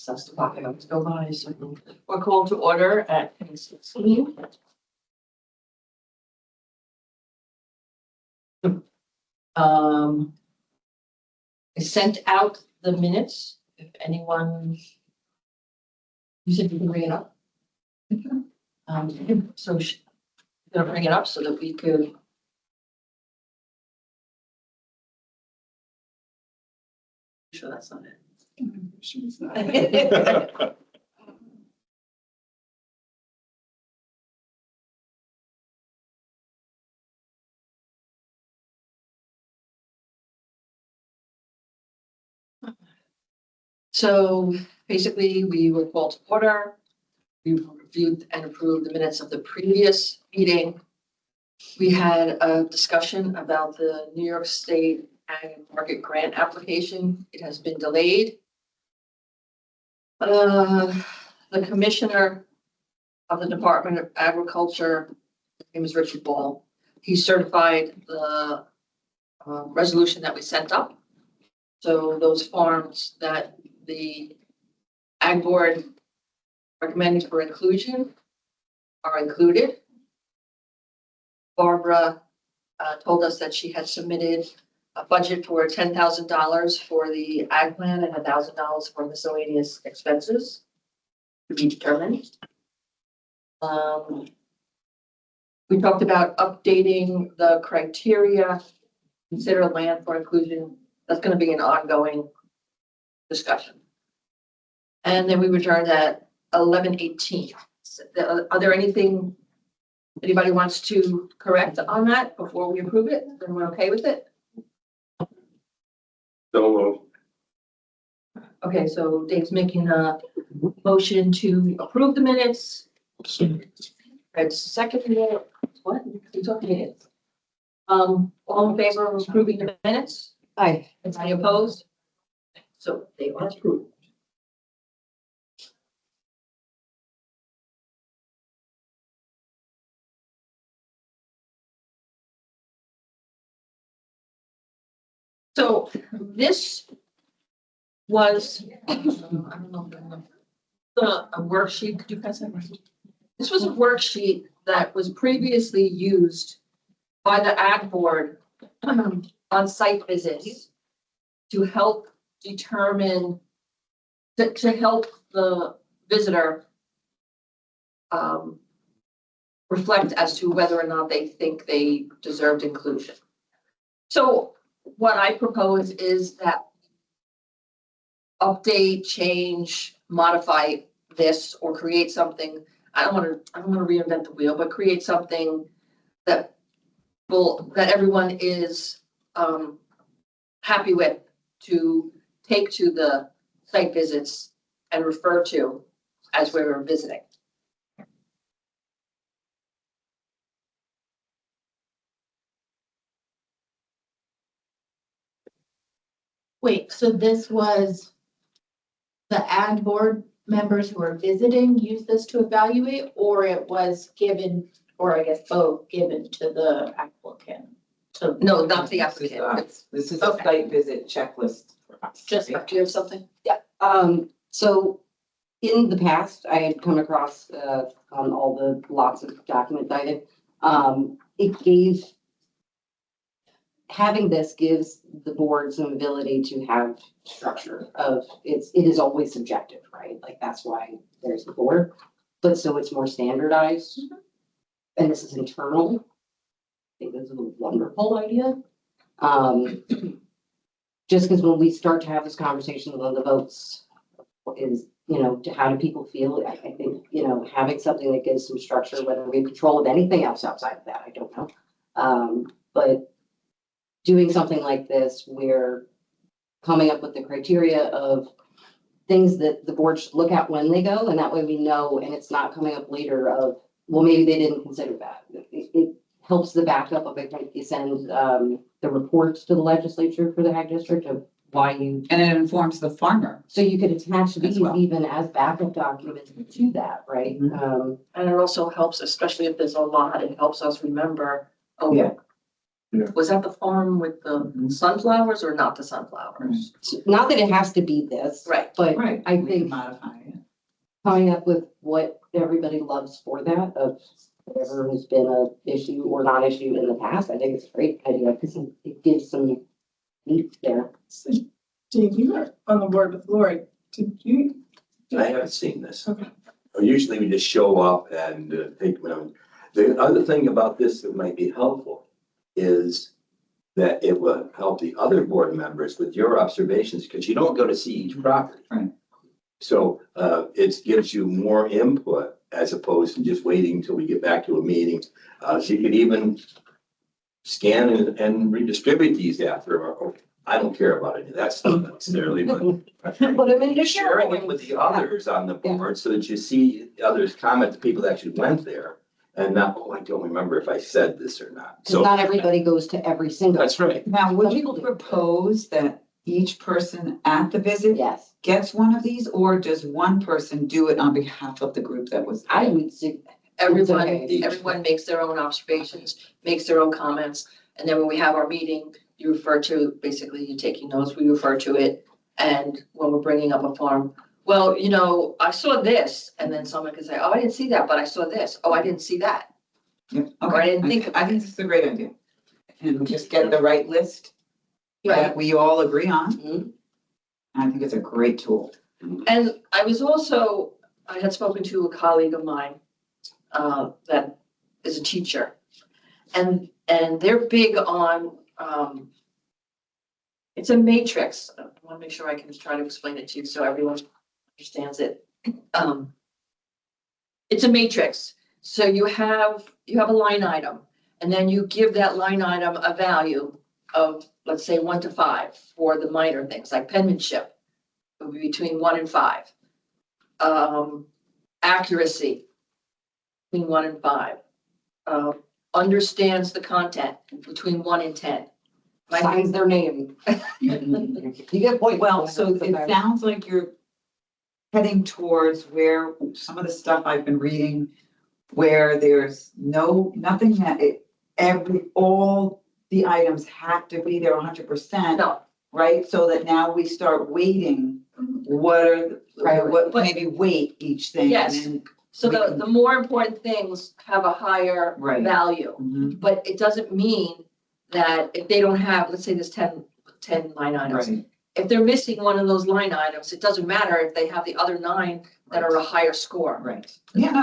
That's the pocket notes go by, so we're called to order at 10:16. I sent out the minutes, if anyone. You said you can bring it up? So gonna bring it up so that we could. Sure, that's not it. She's not. So basically, we were called to order. We reviewed and approved the minutes of the previous meeting. We had a discussion about the New York State Ag Market Grant application. It has been delayed. The commissioner of the Department of Agriculture, his name is Richard Ball. He certified the resolution that we sent up. So those farms that the Ag Board recommended for inclusion are included. Barbara told us that she had submitted a budget for $10,000 for the ag plan and $1,000 for miscellaneous expenses to be determined. We talked about updating the criteria, consider land for inclusion. That's going to be an ongoing discussion. And then we returned at 11:18. Are there anything anybody wants to correct on that before we approve it? Then we're okay with it? So, Okay, so Dave's making a motion to approve the minutes. Fred's seconding it. What? You talking it? All in favor of approving the minutes? Aye. Any opposed? So they are approved. So this was, I don't know, a worksheet. Could you pass that? This was a worksheet that was previously used by the Ag Board on site visits to help determine, to help the visitor reflect as to whether or not they think they deserved inclusion. So what I propose is that update, change, modify this, or create something. I don't want to reinvent the wheel, but create something that everyone is happy with to take to the site visits and refer to as we were visiting. Wait, so this was the Ag Board members who were visiting use this to evaluate, or it was given, or I guess both given to the applicant? No, not the applicant. This is a Okay. site visit checklist for us. Just, right? do you have something? So in the past, I had come across, on all the lots of documents I did, having this gives the board some ability to have structure of, it is always subjective, right? Like, that's why there's the board, but so it's more standardized. And this is internal. I think this is a wonderful idea. Just because when we start to have this conversation on the votes is, how do people feel? I think, having something that gives some structure, whether we have control of anything else outside of that, I don't know. But doing something like this, we're coming up with the criteria of things that the board should look at when they go, and that way we know, and it's not coming up later of, well, maybe they didn't consider that. It helps the backup of it, like you send the reports to the legislature for the Ag District of why you. And it informs the farmer. So you could attach these As well. even as backup documents to that, right? Mhm. And it also helps, especially if there's a lot, it helps us remember, oh, Yeah. Was that the farm with the sunflowers or not the sunflowers? Not that it has to be this. Right. But Right, I we can think modify it. coming up with what everybody loves for that, of whatever has been a issue or non-issue in the past, I think it's a great idea, because it gives some meat there. So, Dave, you were on the board with Lori. Did you? I haven't seen this. Okay. Usually we just show up and take them out. The other thing about this that might be helpful is that it will help the other board members with your observations, because you don't go to see each property. Right. So it gives you more input as opposed to just waiting until we get back to a meeting. So you could even scan and redistribute these after, or I don't care about any of that stuff necessarily, but Put them in sharing it with the others on the board so that you see others comment, the people that actually went there. And not, oh, I don't remember if I said this or not. So So not everybody goes to every single. that's right. Now, would Some you people do. propose that each person at the visit Yes, gets one of these, or does one person do it on behalf of the group that was? I would say, Everyone, okay. everyone makes their own observations, makes their own comments, and then when we have our meeting, you refer to, basically you're taking notes, we refer to it. And when we're bringing up a farm, well, you know, I saw this, and then someone could say, oh, I didn't see that, but I saw this. Oh, I didn't see that. Yeah, Or I okay. didn't think I think this is a great idea. And just get the right list that we all agree on. Mhm. I think it's a great tool. And I was also, I had spoken to a colleague of mine that is a teacher. And they're big on, it's a matrix. I want to make sure I can try to explain it to you so everyone understands it. It's a matrix. So you have a line item, and then you give that line item a value of, let's say, 1 to 5 for the minor things, like penmanship. It would be between 1 and 5. Accuracy, between 1 and 5. Understands the content, between 1 and 10. Right? signs their name. You get point. Well, so it sounds like you're heading towards where some of the stuff I've been reading, where there's nothing that all the items have to be there 100%. No, Right, so that now we start weighting, what But- maybe weight each thing. Yes. And so We the can- more important things have a higher Right. value. then, But it doesn't mean that if they don't have, let's say there's 10 line items. right. If they're missing one of those line items, it doesn't matter if they have the other 9 that are a higher score. Right. Yeah, no,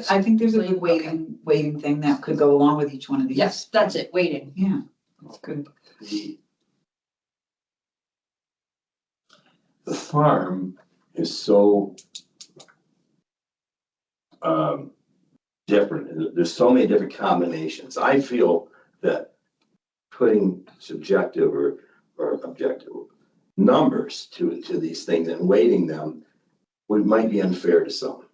I think there's a good weighting thing that could go along with each one of these. Yes, that's it, waiting. Yeah, that's good. The farm is so different. There's so many different combinations. I feel that putting subjective or objective numbers to these things and weighting them might be unfair to some.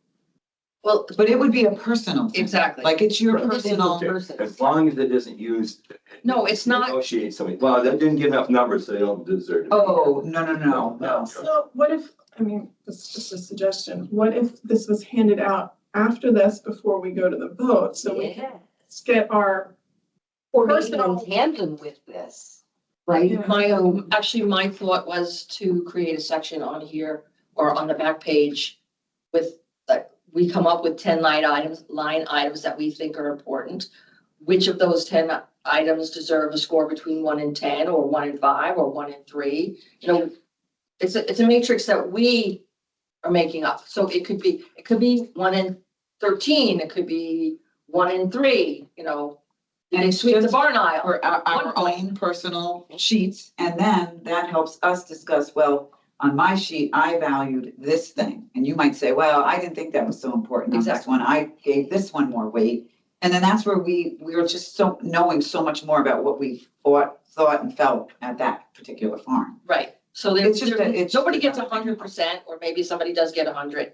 Well, But it would be a personal thing. exactly. Like it's your Right. personal, person. As long as it isn't used. No, it's not. Negotiate something. Well, that didn't get enough numbers, so they don't deserve to be oh, here. no. So what if, I mean, this is just a suggestion, what if this was handed out after this before we go to the vote? So we can get our Or maybe personal. in tandem with this, right? Yeah. My thought was to create a section on here or on the back page with, like, we come up with 10 line items that we think are important. Which of those 10 items deserve a score between 1 and 10 or 1 and 5 or 1 and 3? You know, it's a matrix that we are making up. So it could be 1 and 13, it could be 1 and 3, you know. And They it's sweep the just barn aisle. For our One point. own personal sheets, and then that helps us discuss, well, on my sheet, I valued this thing. And you might say, well, I didn't think that was so important on this Exactly. one. I gave this one more weight. And then that's where we were just knowing so much more about what we thought and felt at that particular farm. Right, so It's just that it's- nobody gets 100%, or maybe somebody does get 100%.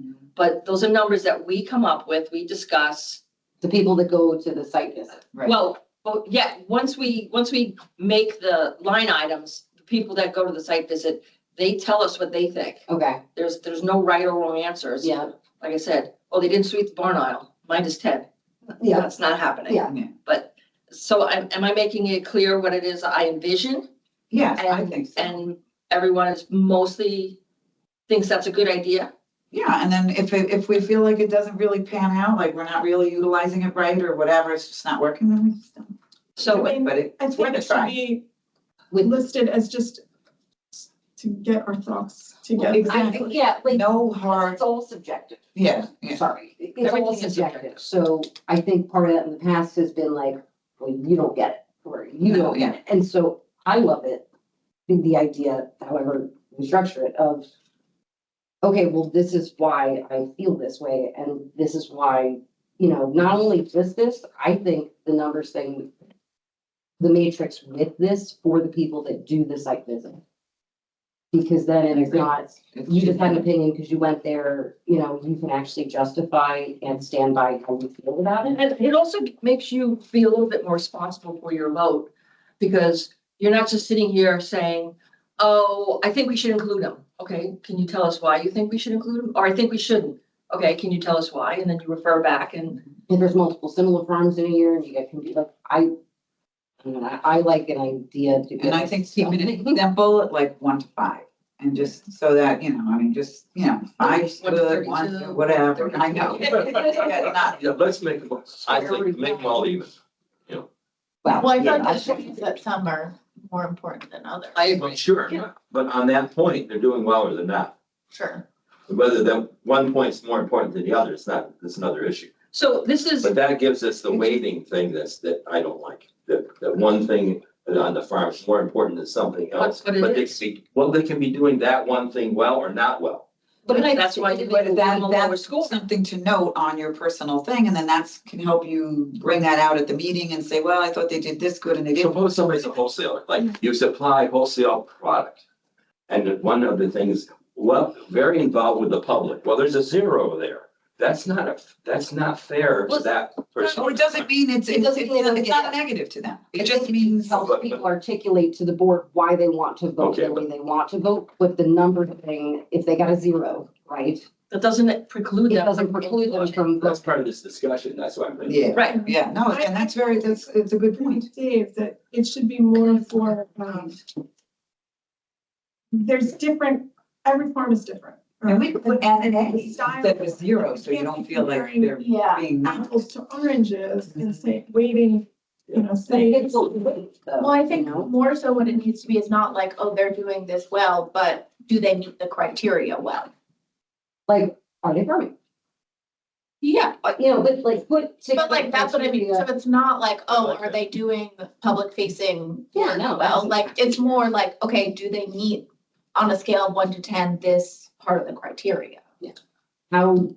Mhm. But those are numbers that we come up with, we discuss. The people that go to the site visit. Right. Well, yeah, once we make the line items, the people that go to the site visit, they tell us what they think. Okay, There's no right or wrong answers. yeah, Like I said, oh, they didn't sweep the barn aisle, mine is 10. yeah, That's not happening. yeah. But So am I making it clear what it is I envision? Yes, I And- think so. And everyone is mostly thinks that's a good idea? Yeah, and then if we feel like it doesn't really pan out, like we're not really utilizing it right or whatever, it's just not working, then we just don't. So, I mean, But I it's think worth a it should try. be With, listed as just to get our thoughts together. Exactly. yeah, like, No hard, it's all subjective. yeah, yeah. Sorry, it's Everything all is subjective, so I think part of that in the past has been like, well, you don't get it, or you No, don't get it, and so I love it. The idea, however we structure it, of, okay, well, this is why I feel this way, and this is why, not only just this, I think the numbers thing, the matrix with this for the people that do the site visit. Because then it's not, you just had an opinion because you went there, you can actually justify and stand by how you feel about it. and it also makes you be a little bit more responsible for your vote, because you're not just sitting here saying, oh, I think we should include them. Okay, can you tell us why you think we should include them? Or I think we shouldn't. Okay, can you tell us why? And then you refer back and, If there's multiple similar farms in a year and you get, like, I like an idea to. And I think keep it simple, like 1 to 5, and just so that, I mean, just, 5's 1 to good, 1 32, to whatever, I know. 32. Yeah, not- Yeah, let's make them, I think, make them all even. Well, I feel like yeah, that shows that some are more important than others. I agree. Well, sure, but on that point, they're doing well or they're not. Sure. Whether that one point's more important than the other, that's another issue. So this is, But that gives us the weighting thing that I don't like, that one thing on the farm is more important than something else. But it But they is. they can be doing that one thing well or not well. but that's why you But need to that, them a lower that's score. something to note on your personal thing, and then can help you bring that out at the meeting and say, well, I thought they did this good and they didn't. Suppose somebody's a wholesaler, like you supply wholesale product. And then one of the things, well, very involved with the public, well, there's a 0 there. That's not fair to that person. No, it doesn't mean it's It doesn't mean it's not a negative to them. It just means. Helps people articulate to the board why they want to vote Okay, the way they want to vote, with the number thing, if they got a 0, right? That doesn't preclude It them. doesn't from preclude them from. That's part of this discussion, that's why I'm thinking. Yeah, Right. yeah, no, and it's a good point. Dave, that it should be more for, there's different, every farm is different. And we could put N and A The style- instead of 0, so you Can't don't be feel like comparing they're Yeah. being not. Apples to oranges and say, waiting, say. It's a weight, though, Well, I think you know? more so what it needs to be is not like, oh, they're doing this well, but do they meet the criteria well? Like, are they farming? Yeah. But like, But like, that's what I mean. So it's not like, oh, are they doing public facing? Yeah, no, Well, like, it's more like, okay, do they meet on a scale of 1 to 10, this part of the criteria? How,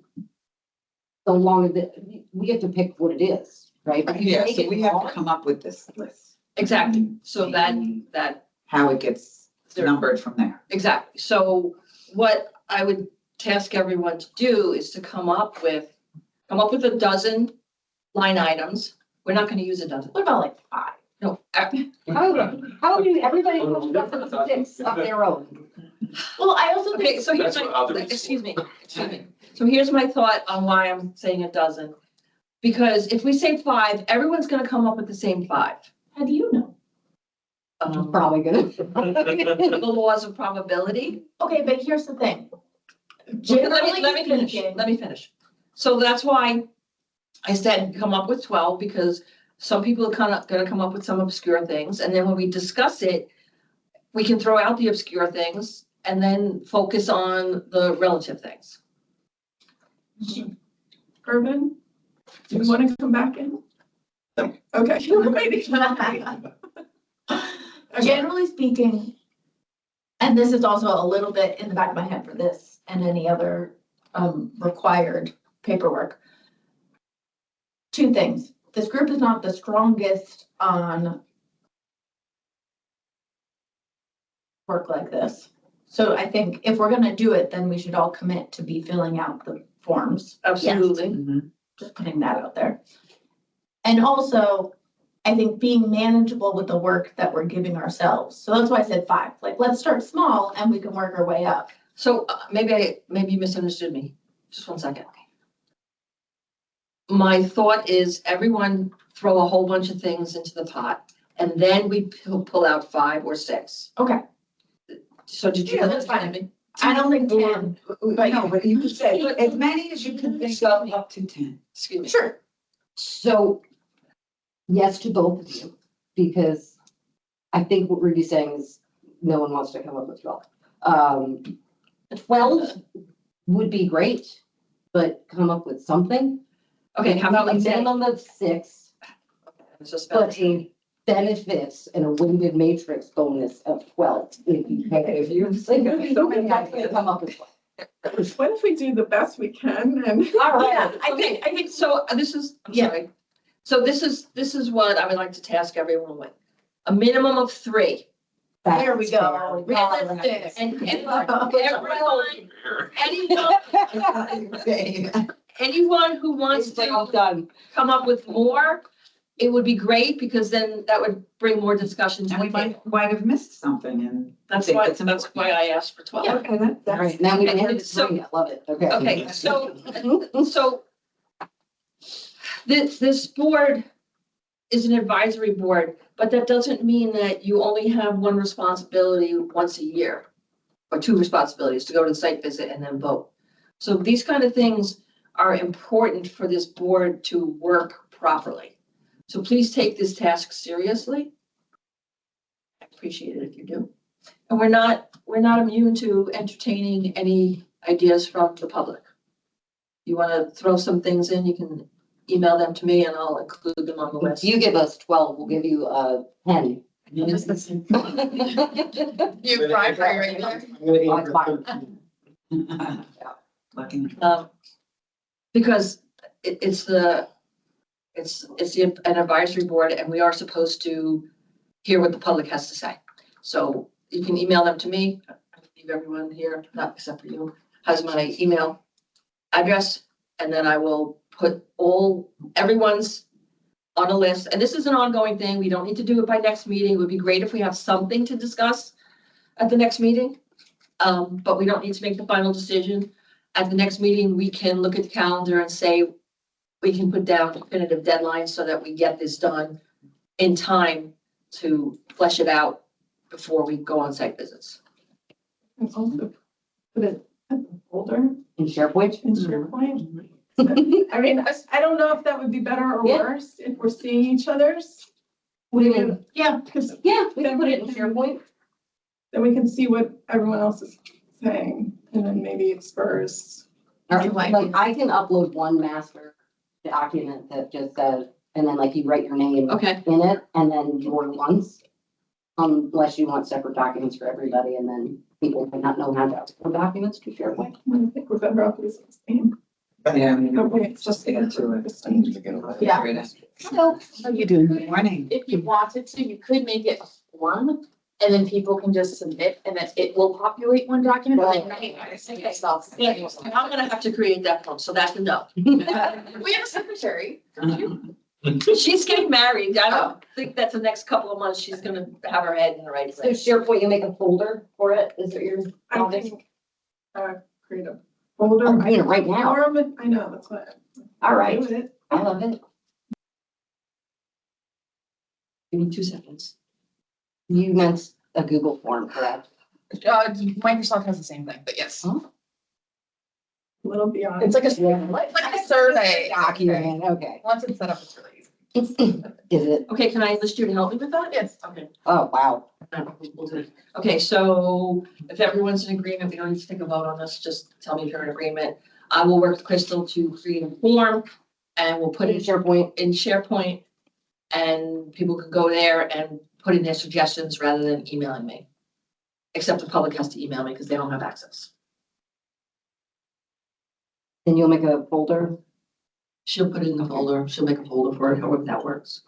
so long as we have to pick what it is, right? But you Yeah, make so it we have to broad. come up with this list, Exactly. So that, how it gets numbered from there. exactly. So what I would task everyone to do is to come up with a dozen line items. We're not going to use a dozen. What about like 5? No. How do everybody comes up with 6 of their own? Well, I also Okay, think, so here's That's what my, others- excuse me. So here's my thought on why I'm saying a dozen. Because if we say 5, everyone's gonna come up with the same 5. how do you know? Probably gonna. The laws of probability. Okay, but here's the thing. Let Generally me finish, speaking- let me finish. So that's why I said come up with 12, because some people are gonna come up with some obscure things, and then when we discuss it, we can throw out the obscure things and then focus on the relative things. Urban, do you want to come back in? No. Okay. Generally speaking, and this is also a little bit in the back of my head for this and any other required paperwork. 2 things. This group is not the strongest on work like this. So I think if we're gonna do it, then we should all commit to be filling out the forms. Absolutely. Just putting that out there. And also, I think being manageable with the work that we're giving ourselves. So that's why I said 5. Like, let's start small and we can work our way up. So maybe you misunderstood me. Just one second. My thought is everyone throw a whole bunch of things into the pot, and then we pull out 5 or 6. Okay, So did you Yeah, that's understand fine. me? I don't think 10, But- No, but you could say as many as you can think of, up to 10. Excuse me. sure. So, yes to both of you, because I think what Ruby's saying is no one wants to come up with 12. 12 would be great, but come up with something. Okay, how about A like 10? minimum of 6, It's just but a benefits and a weighted matrix bonus of 12. If you If you think of so many ideas. come up with 12. What if we do the best we can and? All Yeah, right. I think, so this is, I'm Yeah. sorry. So this is what I would like to task everyone with. A minimum of 3. There we That's go. fair. Realistic. And anyone who wants It's like, I'm to done. come up with more, it would be great, because then that would bring more discussion to And the we table. might have missed something and. That's think why, it's that's why I asked for 12. Okay, All that's. right, now we Okay, landed so- 3. I love it. Okay. Okay, so this board is an advisory board, but that doesn't mean that you only have one responsibility once a year, or 2 responsibilities, to go to the site visit and then vote. So these kind of things are important for this board to work properly. So please take this task seriously. I appreciate it if you do. And we're not immune to entertaining any ideas from the public. You want to throw some things in, you can email them to me and I'll include them on the If list. you give us 12, we'll give you 10. Just the same. You have bribery right there. I'm fine. Lucky. Because it's an advisory board and we are supposed to hear what the public has to say. So you can email them to me. I believe everyone here, not except for you, has my email address. And then I will put everyone's on a list. And this is an ongoing thing. We don't need to do it by next meeting. It would be great if we have something to discuss at the next meeting. But we don't need to make the final decision. At the next meeting, we can look at the calendar and say, we can put down definitive deadlines so that we get this done in time to flesh it out before we go on site visits. And also put it as a folder In SharePoint? in SharePoint. I mean, I don't know if that would be better or Yeah. worse if we're seeing each other's. What do you mean? Yeah, Because Yeah, we can put it in SharePoint. then we can see what everyone else is saying, and then maybe it spurs. Or, You might like, be- I can upload one master document that just says, and then like you write your name Okay, in it, and then your ones. Unless you want separate documents for everybody, and then people might not know how to upload documents to SharePoint. I think we're better off using the same. Yeah, I mean. That way it's just. Get into it. the same. Yeah. Hello. How you doing? Good morning. if you wanted to, you could make it a form and then people can just submit and then it will populate one document. but they might not see yourself. I'm gonna have to create that form, so that's a no. We have a secretary. She's getting married. I don't think that's the next couple of months she's gonna have her head in the right So place. SharePoint, you make a folder for it, is it your? I think, create a folder. I'm doing it right now. Form, I know, that's what. All right, Do it. I love it. Give me 2 seconds. You meant a Google form, correct? Microsoft has the same thing, but yes. A little beyond. It's like a survey. Document, okay. Once it's set up, it's really easy. Is it? Okay, can I enlist you to help me with that? Yes. Okay. Oh, wow. We'll do it. Okay, so if everyone's in agreement, we don't need to take a vote on this, just tell me if you're in agreement. I will work with Crystal to create a form and we'll put Put in it SharePoint. in SharePoint. And people can go there and put in their suggestions rather than emailing me. Except the public has to email me because they don't have access. Then you'll make a folder. She'll put it in the folder, she'll make a folder for it, however that works.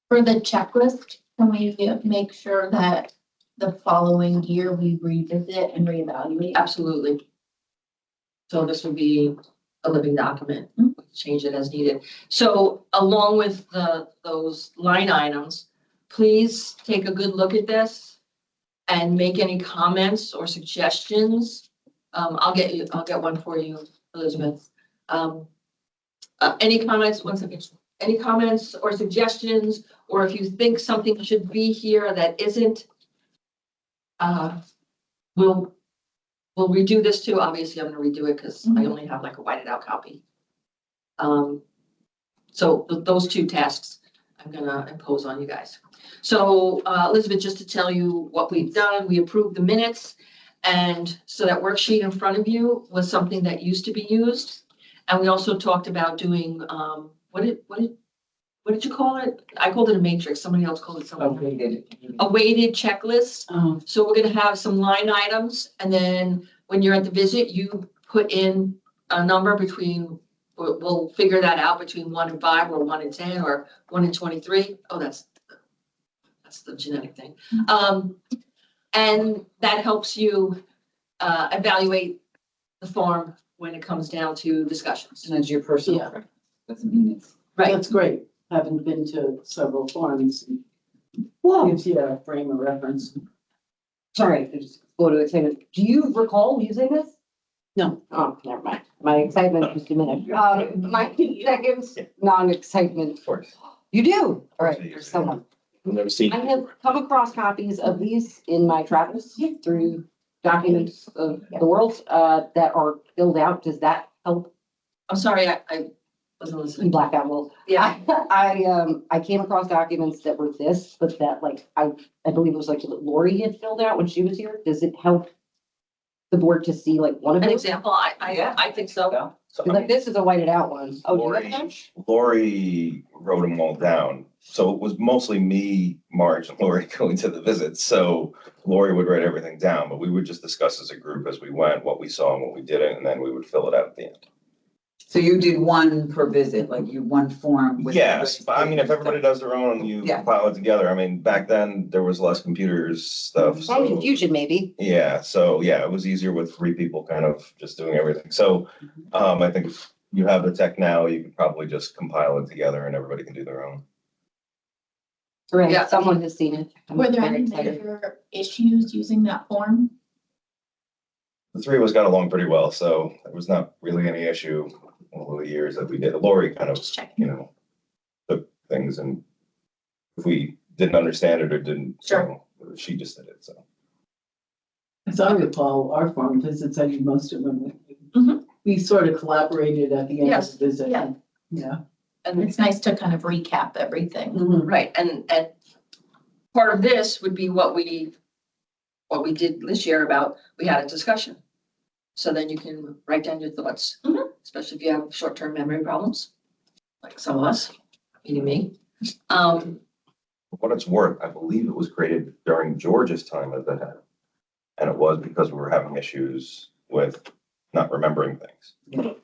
For the checklist, can we make sure that the following year we revisit and reevaluate? Absolutely. So this would be a living document, change it as needed. So along with those line items, please take a good look at this and make any comments or suggestions. I'll get one for you, Elizabeth. Any comments, one second, any comments or suggestions, or if you think something should be here that isn't, we'll redo this too. Obviously, I'm gonna redo it because I only have like a whited out copy. So those two tasks I'm gonna impose on you guys. So Elizabeth, just to tell you what we've done, we approved the minutes. And so that worksheet in front of you was something that used to be used. And we also talked about doing, what did you call it? I called it a matrix. Somebody else called it something. A weighted checklist. So we're gonna have some line items, and then when you're at the visit, you put in a number between, we'll figure that out between 1 and 5, or 1 and 10, or 1 and 23. Oh, that's the genetic thing. And that helps you evaluate the farm when it comes down to discussions. And that's your personal Yeah. preference. Doesn't mean it's. Right. That's great, having been to several farms, Whoa, gives you a frame of reference. sorry, I just go to excitement. Do you recall using this? No. Oh, never mind. My excitement just diminished. My second non-excitement. Of course. You do? All right, Of course I there's use it. someone. I've never seen. I have come across copies of these in my travels through documents of the world that are filled out. Does that help? I'm sorry, I wasn't You listening. black out well. Yeah, I came across documents that were this, but that like, I believe it was like that Lori had filled out when she was here. Does it help the board to see like one of an those? example, I think so. So, Because like this is a whited out one. Oh, do you have Lori, that? Lori wrote them all down. So it was mostly me, Marge, and Lori going to the visits. So Lori would write everything down, but we would just discuss as a group as we went, what we saw and what we didn't, and then we would fill it out at the end. So you did one per visit, like you one form with. Yes, but I mean, if everybody does their own, you Yeah. compile it together. I mean, back then, there was less computers stuff, Some so. confusion maybe. Yeah, so yeah, it was easier with 3 people kind of just doing everything. So I think if you have the tech now, you could probably just compile it together and everybody can do their own. Right, Yeah. someone has seen it. I'm Were there very any excited. major issues using that form? The 3 of us got along pretty well, so there was not really any issue over the years that we did. Lori kind of, Just checking. took things, and if we didn't understand it or didn't, Sure. she just did it, so. As I recall, our farm visits, I did most of them with you. Mhm. We sort of collaborated at the end of Yes, the visit. yeah. Yeah. And It's nice to kind of recap everything. right, and part of this would be what we did this year about, we had a discussion. So then you can write down your thoughts, especially if you have short-term memory problems, like some of us, meaning me. For what it's worth, I believe it was created during George's time as the head. And it was because we were having issues with not remembering things. So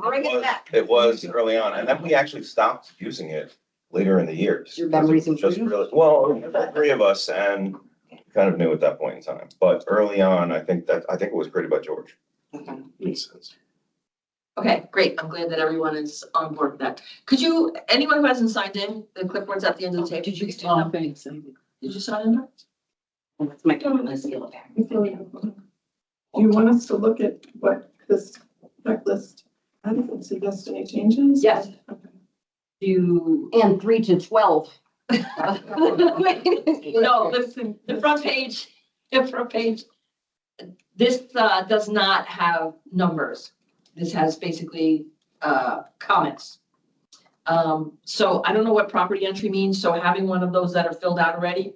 Bring it back. it was early on, and then we actually stopped using it later in the years. Your memories Because it was just improved? really, well, the 3 of us and kind of knew at that point in time. But early on, I think it was created by George. Okay. Makes sense. Okay, great. I'm glad that everyone is on board with that. Could you, anyone who hasn't signed in, the clipboard's at the end of the table. Did you- please do Oh, that. thanks. Did you sign in? That's my comment. Let's seal it back. Do you want us to look at what this checklist has and suggest any changes? Yes. Okay. You, And 3 to 12. no, the front page, this does not have numbers. This has basically comments. So I don't know what property entry means, so having one of those that are filled out already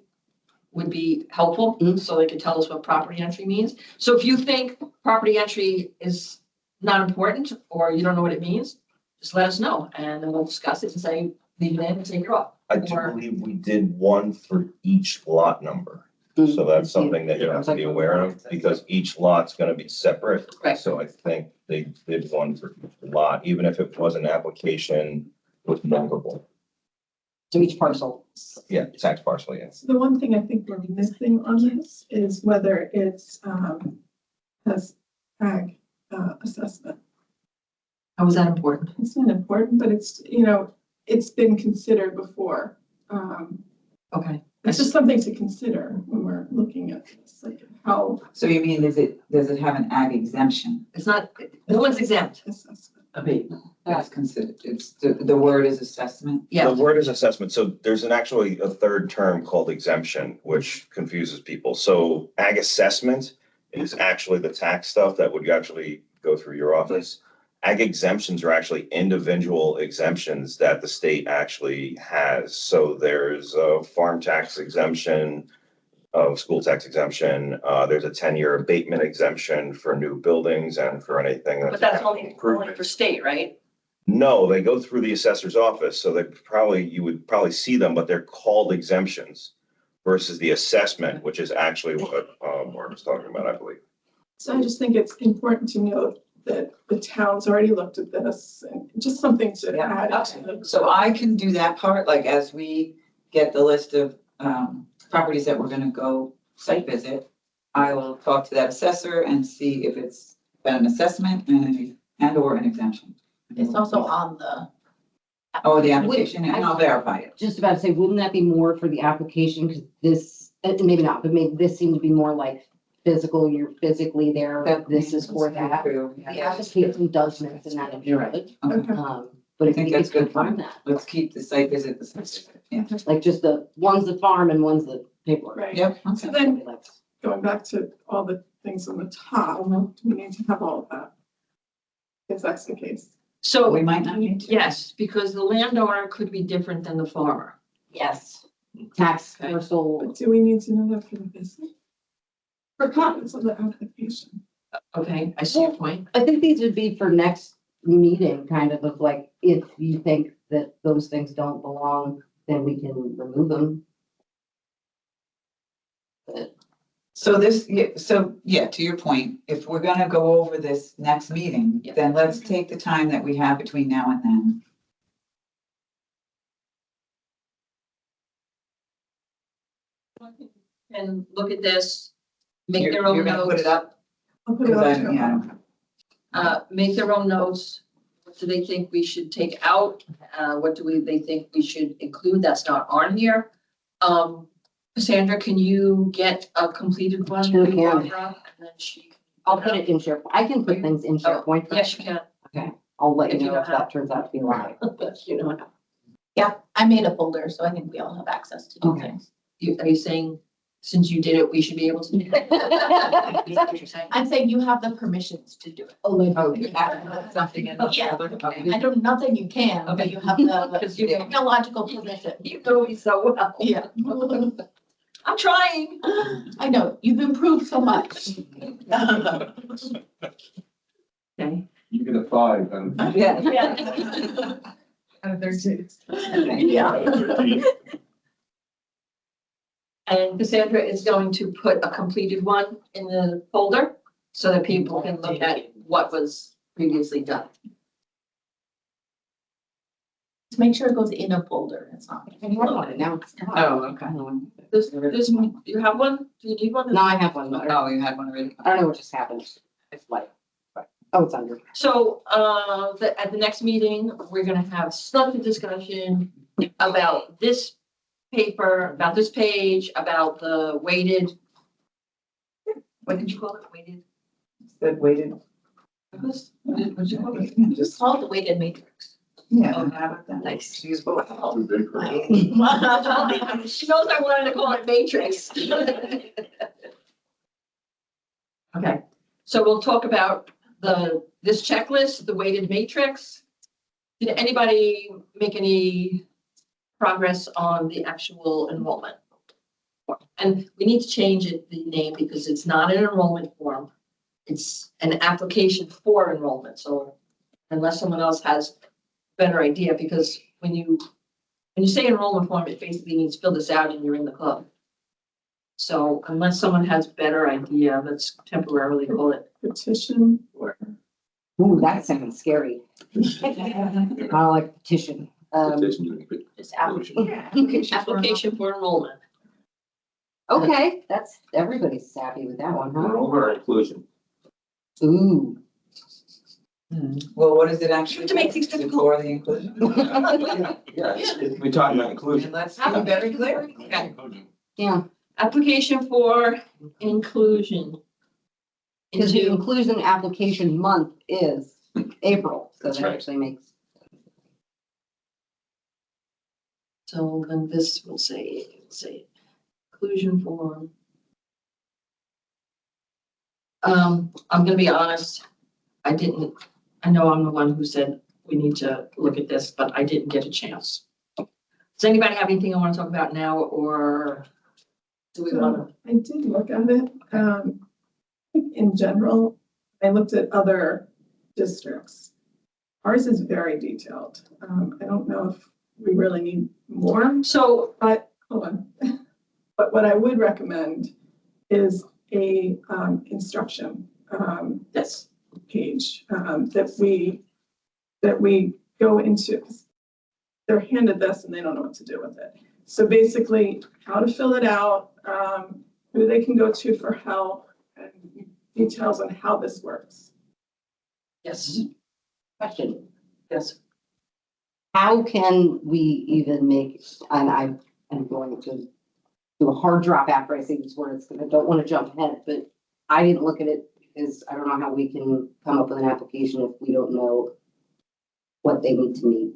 would be helpful, so they could tell us what property entry means. So if you think property entry is not important, or you don't know what it means, just let us know, and then we'll discuss it and say, leave it in and take it off. I do Or- believe we did one for each lot number. So that's something that you have to be aware of, because each lot's gonna be separate. Right. So I think they did one for each lot, even if it was an application with multiple, To each parcel. yeah, tax parcel, yes. The one thing I think we're missing on this is whether it's, has ag assessment. How is that important? It's not important, but it's, it's been considered before. Okay. It's just something to consider when we're looking at this, like how So you mean, does it have an ag exemption? It's not, no one's exempt. assessment. abatement. That's considered, it's, the word is assessment. The word is assessment. So there's actually a third term called exemption, which confuses people. So ag assessment is actually the tax stuff that would actually go through your office. Ag exemptions are actually individual exemptions that the state actually has. So there's a farm tax exemption, school tax exemption. There's a 10-year abatement exemption for new buildings and for anything. But that's only for state, right? No, they go through the assessor's office, so you would probably see them, but they're called exemptions versus the assessment, which is actually what Mark was talking about, I believe. So I just think it's important to note that the town's already looked at this and just something to Yeah, add okay. to the. So I can do that part, like as we get the list of properties that we're gonna go site visit, I will talk to that assessor and see if it's been an assessment and or an exemption. It's also on the. Oh, the application, and I'll verify it. Just about to say, wouldn't that be more for the application? Because this, maybe not, but maybe this seemed to be more like physical, you're physically there, this is for that. The application does mention that in You're right. it. Okay. But I if think you that's could good. confirm that, Let's keep the site visit the site visit. Yeah. like just the one's the farm and one's the paperwork. Right. Yep. So Okay. then going back to all the things on the top, do we need to have all of that? If that's the case. So, We might not need to. yes, because the landowner could be different than the farmer. Yes, tax Okay. parcel, But do we need to know that for the business? For comments on the application. Okay, I see your point. I think these would be for next meeting, kind of like, if you think that those things don't belong, then we can remove them. But So to your point, if we're gonna go over this next meeting, Yeah. then let's take the time that we have between now and then. And look at this, make You're their own gonna put notes, it up? I'll put it Because up. make their own notes. What do they think we should take out? What do they think we should include that's not on here? Cassandra, can you get a completed one? Sure from can. Barbara? And then she. I'll put it in SharePoint. I can put things in SharePoint. Yes, you can. Okay, I'll let If you you know know if how. that turns out to be live. But you know, Yeah, I made a folder, so I think we all have access to do Okay. things. are you saying, since you did it, we should be able to do that? Is that what you're saying? I'm saying you have the permissions to do it. Oh, you have to put something in. Yeah. Okay. I don't, nothing you can, but you have the Because you know, technological permission. you know me so well. Yeah. I'm trying. I know, you've improved so much. Okay. You get a 5 and. Yeah. Yeah. Out of their cities. Yeah. And Cassandra is going to put a completed one in the folder so that people can look at what was previously done. To make sure it goes in a folder, it's not. I had one, now it's not. Oh, okay. You have one? Do you need one? No, I have one, but I Oh, you had one already? don't know what just happened. It's like, oh, it's under. So, at the next meeting, we're gonna have such a discussion about this paper, about this page, about the weighted. What did you call it? Weighted? Said waited. What did you call it? It's Just, called the weighted matrix. yeah. Oh, have it then. nice. She's both. Too big for her. She knows I wanted to call it matrix. Okay, so we'll talk about this checklist, the weighted matrix. Did anybody make any progress on the actual enrollment? And we need to change the name because it's not an enrollment form. It's an application for enrollment, so unless someone else has a better idea, because when you say enrollment form, it basically means fill this out and you're in the club. So unless someone has better idea, let's temporarily call it. Petition or. Ooh, that sounds scary. I like petition. Just out. Application for enrollment. Okay, that's, everybody's happy with that one, huh? Over inclusion. Ooh. Well, what is it actually? To make things Is it difficult. for the inclusion? Yeah, we're talking about inclusion. And let's be very clear. Okay. Yeah, Application for inclusion. because the Into, inclusion application month is April, so That's that right. actually makes. So then this will say inclusion form. I'm gonna be honest, I know I'm the one who said we need to look at this, but I didn't get a chance. Does anybody have anything I want to talk about now, or do we want to? I did look at it. In general, I looked at other districts. Ours is very detailed. I don't know if we really need more, So, but hold on. But what I would recommend is a instruction yes, page that we go into. 'Cause they're handed this and they don't know what to do with it. So basically, how to fill it out, who they can go to for help, and details on how this works. yes, Question, yes. how can we even make, and I am going to do a hard drop after I say these words, because I don't want to jump ahead, but I didn't look at it because I don't know how we can come up with an application if we don't know what they need to meet.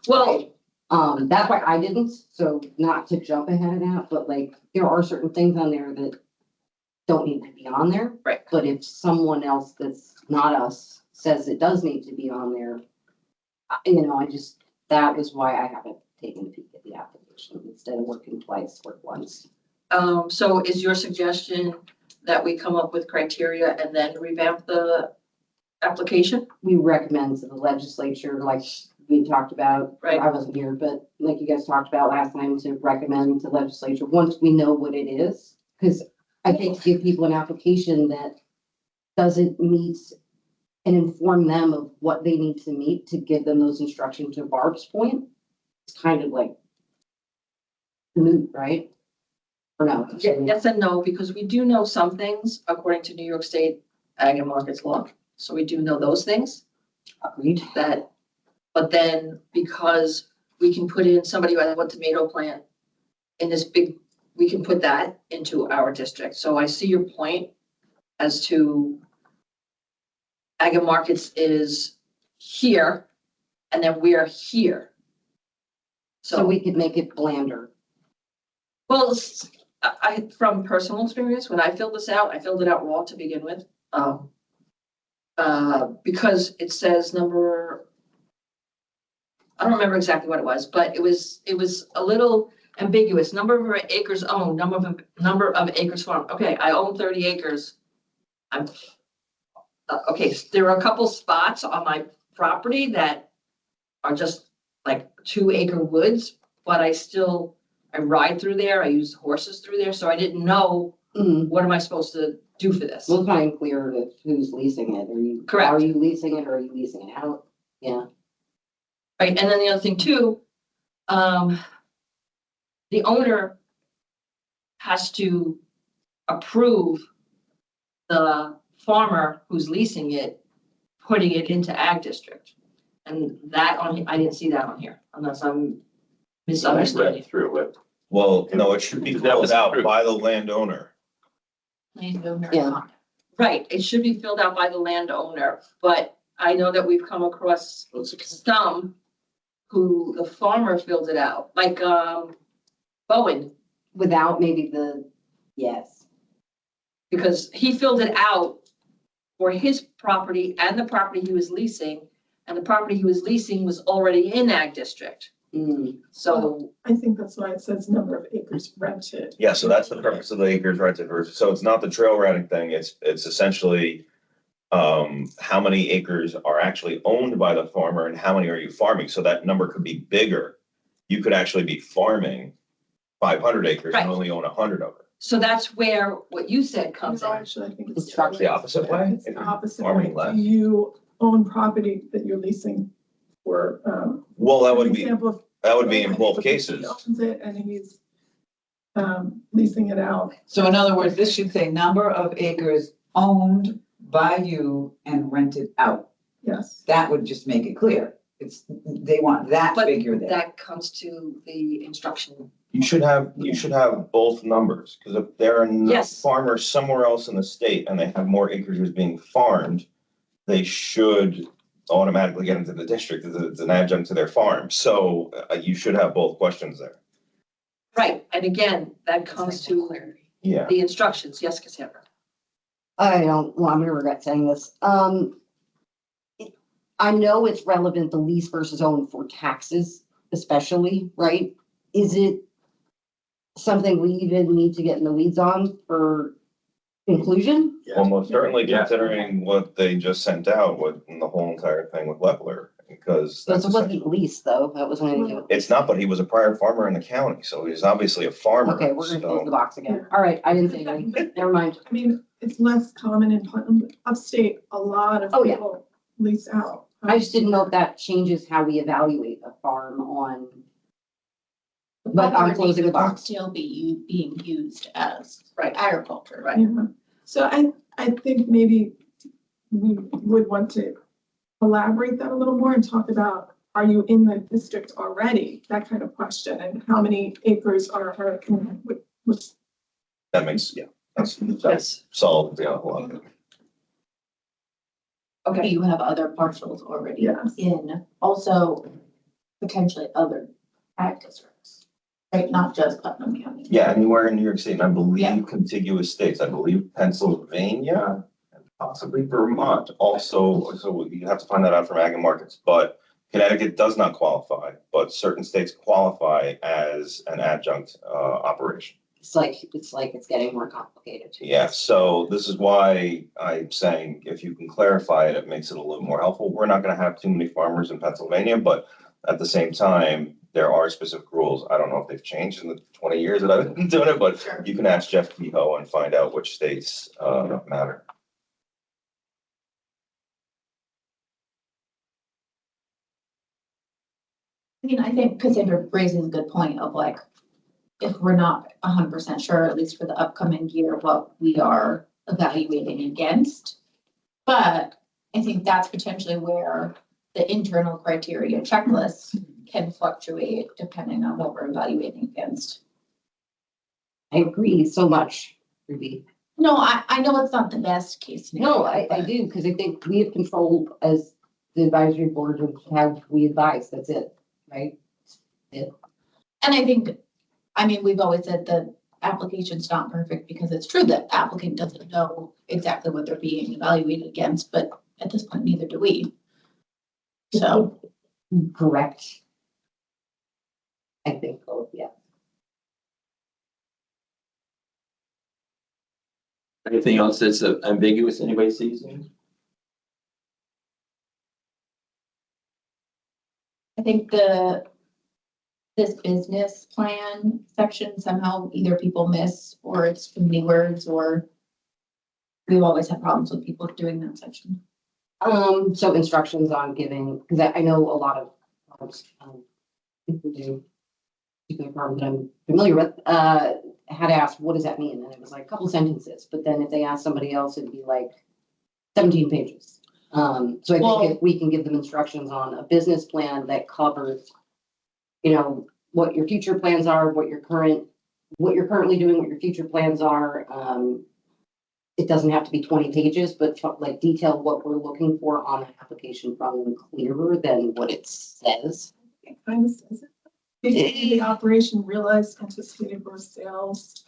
Well, That's why I didn't, so not to jump ahead of that, but like, there are certain things on there that don't need to be on there. right. But if someone else that's not us says it does need to be on there, that was why I haven't taken a peek at the application. Instead of working twice, work once. So is your suggestion that we come up with criteria and then revamp the application? We recommend to the legislature, like we talked about, Right. I wasn't here, but like you guys talked about last time, to recommend to legislature, once we know what it is. Because I think to give people an application that doesn't meet and inform them of what they need to meet to give them those instructions, to Barb's point, it's kind of like moot, right? Or no? Yes and no, because we do know some things according to New York State Ag and Markets Law. So we do know those things Agreed. but then because we can put in somebody who has one tomato plant in this big, we can put that into our district. So I see your point as to Ag and Markets is here and then we're here. So we could make it blander. Well, from personal experience, when I filled this out, I filled it out raw to begin with. Because it says I don't remember exactly what it was, but it was a little ambiguous. Number of acres owned, number of acres farmed. Okay, I own 30 acres. Okay, there are a couple spots on my property that are just like 2-acre woods, but I ride through there, I use horses through there, so I didn't know what am I supposed to do for this. Well, it's not even clear if who's leasing it. Correct. Are you leasing it or are you leasing it out? Yeah. Right, and then the other thing too, the owner has to approve the farmer who's leasing it, putting it into ag district. And I didn't see that on here, unless I'm I misunderstanding. read through it. Well, no, it should be That was filled out approved. by the landowner. Yeah. Right, it should be filled out by the landowner, but I know that we've come across some who the farmer filled it out, like, Bowen, Without maybe yes. because he filled it out for his property and the property he was leasing, and the property he was leasing was already in ag district. So, I think that's why it says number of acres rented. Yeah, so that's the purpose of the acres rented versus, so it's not the trail routing thing, it's essentially how many acres are actually owned by the farmer and how many are you farming? So that number could be bigger. You could actually be farming 500 acres and Right. only own 100 of it. so that's where what you said comes No, in. actually, I think it's Instruct the opposite way? It's the opposite Farming way. less. Do you own property that you're leasing for, Well, that an would be, example of in both He cases. owns it and he's leasing it out. So in other words, this should say number of acres owned by you and rented out. Yes. That would just make it clear. They want that But figure there. that comes to the instruction. You should have both numbers, because if there are Yes. farmers somewhere else in the state and they have more acres being farmed, they should automatically get into the district. It's an adjunct to their farm. So you should have both questions there. Right, and again, that comes to Yeah. the instructions. Yes, Cassandra? I don't, well, I'm gonna regret saying this. I know it's relevant, the lease versus own for taxes especially, right? Is it something we even need to get in the weeds on for inclusion? Almost certainly Yeah. considering what they just sent out with the whole entire thing with Leveler, because But that's it wasn't lease though, that wasn't anything. it's not, but he was a prior farmer in the county, so he's obviously a farmer. Okay, we're gonna close the So box again. All right, I didn't say anything. Never mind. I mean, it's less common in Putnam, but upstate, a lot of Oh, yeah. people lease out. I just didn't know if that changes how we evaluate a farm on. But I'm closing the box. Still being used as Right. agriculture, right? Yeah. So I think maybe we would want to elaborate that a little more and talk about, are you in the district already? That kind of question, and how many acres are, which, that makes, yeah, that's Yes. solved, yeah, a lot of it. Do Okay, you have other parcels already yes. in, also potentially other ag districts? Right, not just Putnam County. Yeah, anywhere in New York State, and I Yeah. believe contiguous states, I believe Pennsylvania and possibly Vermont also, so you have to find that out from Ag and Markets, but Connecticut does not qualify, but certain states qualify as an adjunct operation. It's like it's getting more complicated. Yeah, so this is why I'm saying if you can clarify it, it makes it a little more helpful. We're not gonna have too many farmers in Pennsylvania, but at the same time, there are specific rules. I don't know if they've changed in the 20 years that I've been doing it, but you can ask Jeff Kehoe and find out which states matter. I mean, I think Cassandra raises a good point of like, if we're not 100% sure, at least for the upcoming year, what we are evaluating against. But I think that's potentially where the internal criteria checklists can fluctuate depending on what we're evaluating against. I agree so much, Ruby. No, I know it's not the best case scenario. No, I but- do, because I think we have control as the advisory board of how we advise, that's it, right? And I think, I mean, we've always said the application's not perfect because it's true that applicant doesn't know exactly what they're being evaluated against, but at this point, neither do we. So, Correct. I think, oh, yeah. Anything else that's ambiguous anybody sees? I think this business plan section somehow either people miss or it's too many words or we've always had problems with people doing that section. So instructions on giving, because I know a lot of farms, people do, particular farms that I'm familiar with, had asked, what does that mean? And it was like a couple sentences, but then if they asked somebody else, it'd be like 17 pages. So I think if we can give them instructions on a business plan that covers, you know, what your future plans are, what you're currently doing, what your future plans are. It doesn't have to be 20 pages, but like detail what we're looking for on an application, probably clearer than what it says. It kind of says it. Basically, the operation realized anticipated gross sales.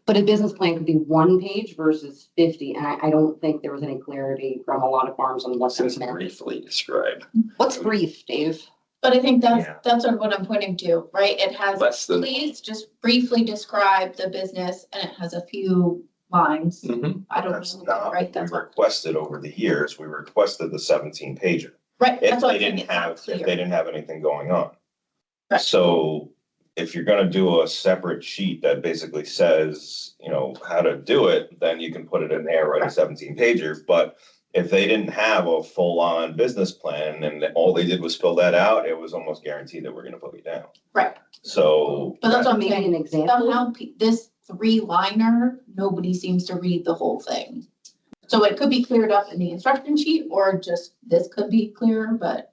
But a business plan could be 1 page versus 50, and I don't think there was any clarity from a lot of farms on what that Just meant. briefly describe. What's brief, Dave? But I think Yeah. that's sort of what I'm pointing to, right? It has, Less than. please just briefly describe the business and it has a few lines. Mhm. I don't That's know, not right? what That's we what, requested over the years. We requested the 17 pager. right, If that's what they I'm saying, didn't it's not have, if they clear. didn't have anything going on. Right. So if you're gonna do a separate sheet that basically says, you know, how to do it, then you can put it in there, write a 17 pager. But if they didn't have a full-on business plan and all they did was fill that out, it was almost guaranteed that we're gonna put you down. Right. So. But that's what I'm Maybe saying. an example. Somehow this 3-liner, nobody seems to read the whole thing. So it could be cleared up in the instruction sheet or just this could be clearer, but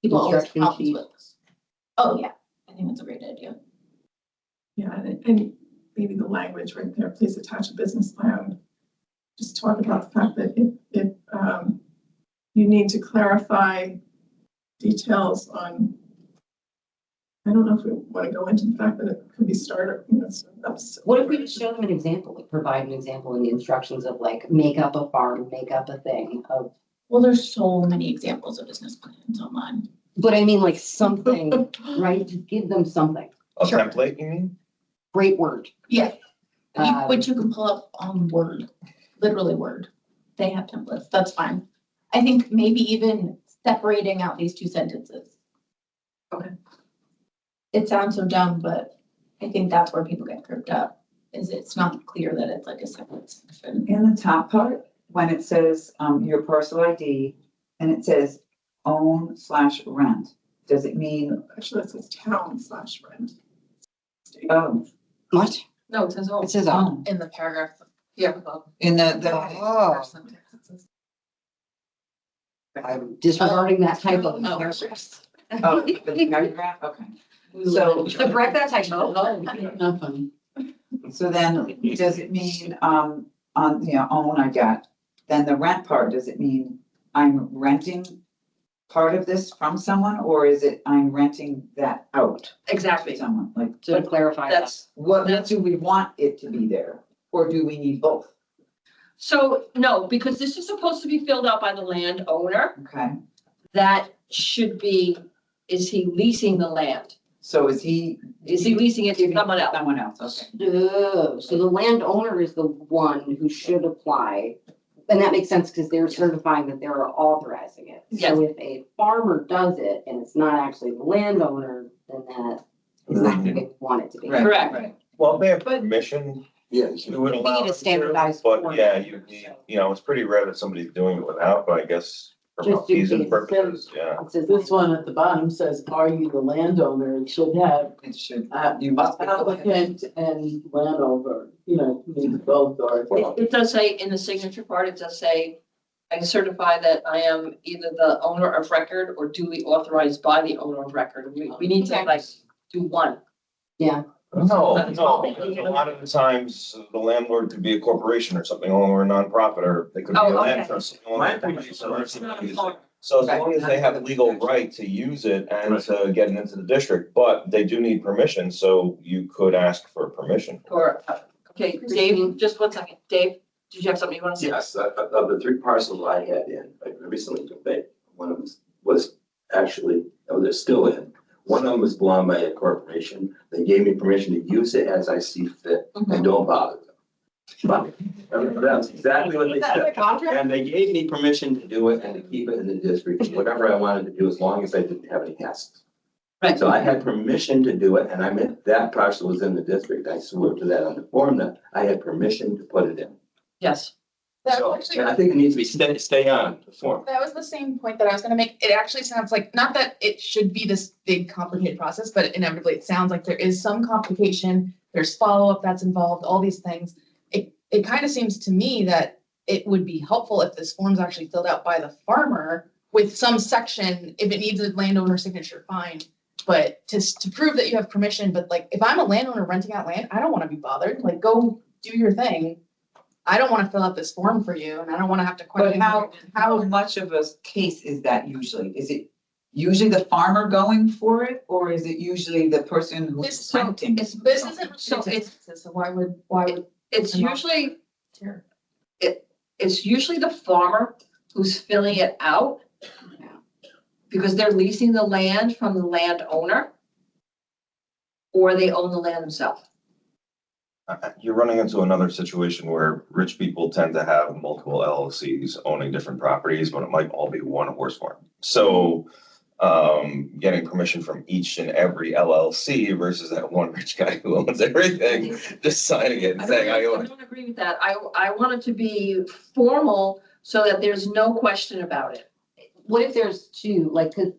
people always have Instruction problems sheet. with this. Oh, yeah, I think that's a great idea. Yeah, and maybe the language right there, please attach a business plan. Just talk about the fact that if you need to clarify details on, I don't know if we want to go into the fact that it could be starter, you know, that's. What if we just show them an example, like provide an example in the instructions of like, make up a farm, make up a thing of, Well, there's so many examples of business plans online. but I mean like something, right? Just give them something. A Sure. template, you mean? Great word. Yeah. Um, Which you can pull up on Word, literally Word. They have templates, that's fine. I think maybe even separating out these two sentences. Okay. It sounds so dumb, but I think that's where people get tripped up, is it's not clear that it's like a separate section. In the top part, when it says, your parcel ID, and it says own/rent, does it mean, Actually, that says town/rent. oh, What? No, it says, oh, It says on. own, In the paragraph. yeah, well, in the, Oh, I'm disregarding that typo. in the Oh. paragraphs. oh, the paragraph, okay. So, So correct that typo. Not funny. so then, does it mean, on, own, I got, then the rent part, does it mean I'm renting part of this from someone, or is it I'm renting that out to exactly. someone, like, To clarify that. That's, what do we want it to be there, or do we need both? so, no, because this is supposed to be filled out by the landowner. Okay, That should be, is he leasing the land? so is he? Is he leasing it to someone else? Someone else, okay. Oh, so the landowner is the one who should apply. And that makes sense because they're certifying that they're authorizing it. Yes. So if a farmer does it and it's not actually the landowner, then that is not who they want it to be. Right, Correct. right. Well, if they have permission, Yes. you would We allow need a them to, standardized but format. yeah, you need, it's pretty rare that somebody's doing it without, but I guess for Just in ease and case. purposes, yeah. It says This one at the bottom says, are you the landowner? It should have It should, uh, you must be. applicant and landowner, maybe both or. It does say in the signature part, it does say, I certify that I am either the owner of record or duly authorized by the owner of record. We need to Okay. like do one. No, because a lot of the times the landlord could be a corporation or something, or a nonprofit, or they could be a Oh, land okay. trust. My opinion, so it's Not a farm. So as long as they have a legal right to use it and to get it into the district, but they do need permission, so you could ask for permission. Or, okay, Dave, just 1 second. Dave, did you have something you want to say? Yes, of the three parcels I had in, I recently conveyed, one of them was actually, they're still in. One of them was belonged by a corporation. They gave me permission to use it as I see fit and don't bother them. But that's exactly what they Is that in the said. contract? And they gave me permission to do it and to keep it in the district, whatever I wanted to do, as long as I didn't have any hassles. Right. So I had permission to do it, and I meant that parcel was in the district. I swore to that on the form that I had permission to put it in. Yes. That So, was and I actually, think it needs to be stay on the form. that was the same point that I was gonna make. It actually sounds like, not that it should be this big complicated process, but inevitably it sounds like there is some complication. There's follow-up that's involved, all these things. It kind of seems to me that it would be helpful if this form's actually filled out by the farmer with some section, if it needs a landowner signature, fine. But to prove that you have permission, but like, if I'm a landowner renting out land, I don't wanna be bothered, like, go do your thing. I don't wanna fill out this form for you, and I don't wanna have to But question. how much of a case is that usually? Is it usually the farmer going for it, or is it usually the person who's This- renting? It's, This isn't, So so it's- so why would? it's usually, Here. it's usually the farmer who's filling it out. Because they're leasing the land from the landowner. Or they own the land themselves. You're running into another situation where rich people tend to have multiple LLCs owning different properties, but it might all be one horse farm. So getting permission from each and every LLC versus that one rich guy who owns everything, just signing it and saying, I own I it. don't agree with that. I want it to be formal so that there's no question about it. What if there's two, like, cause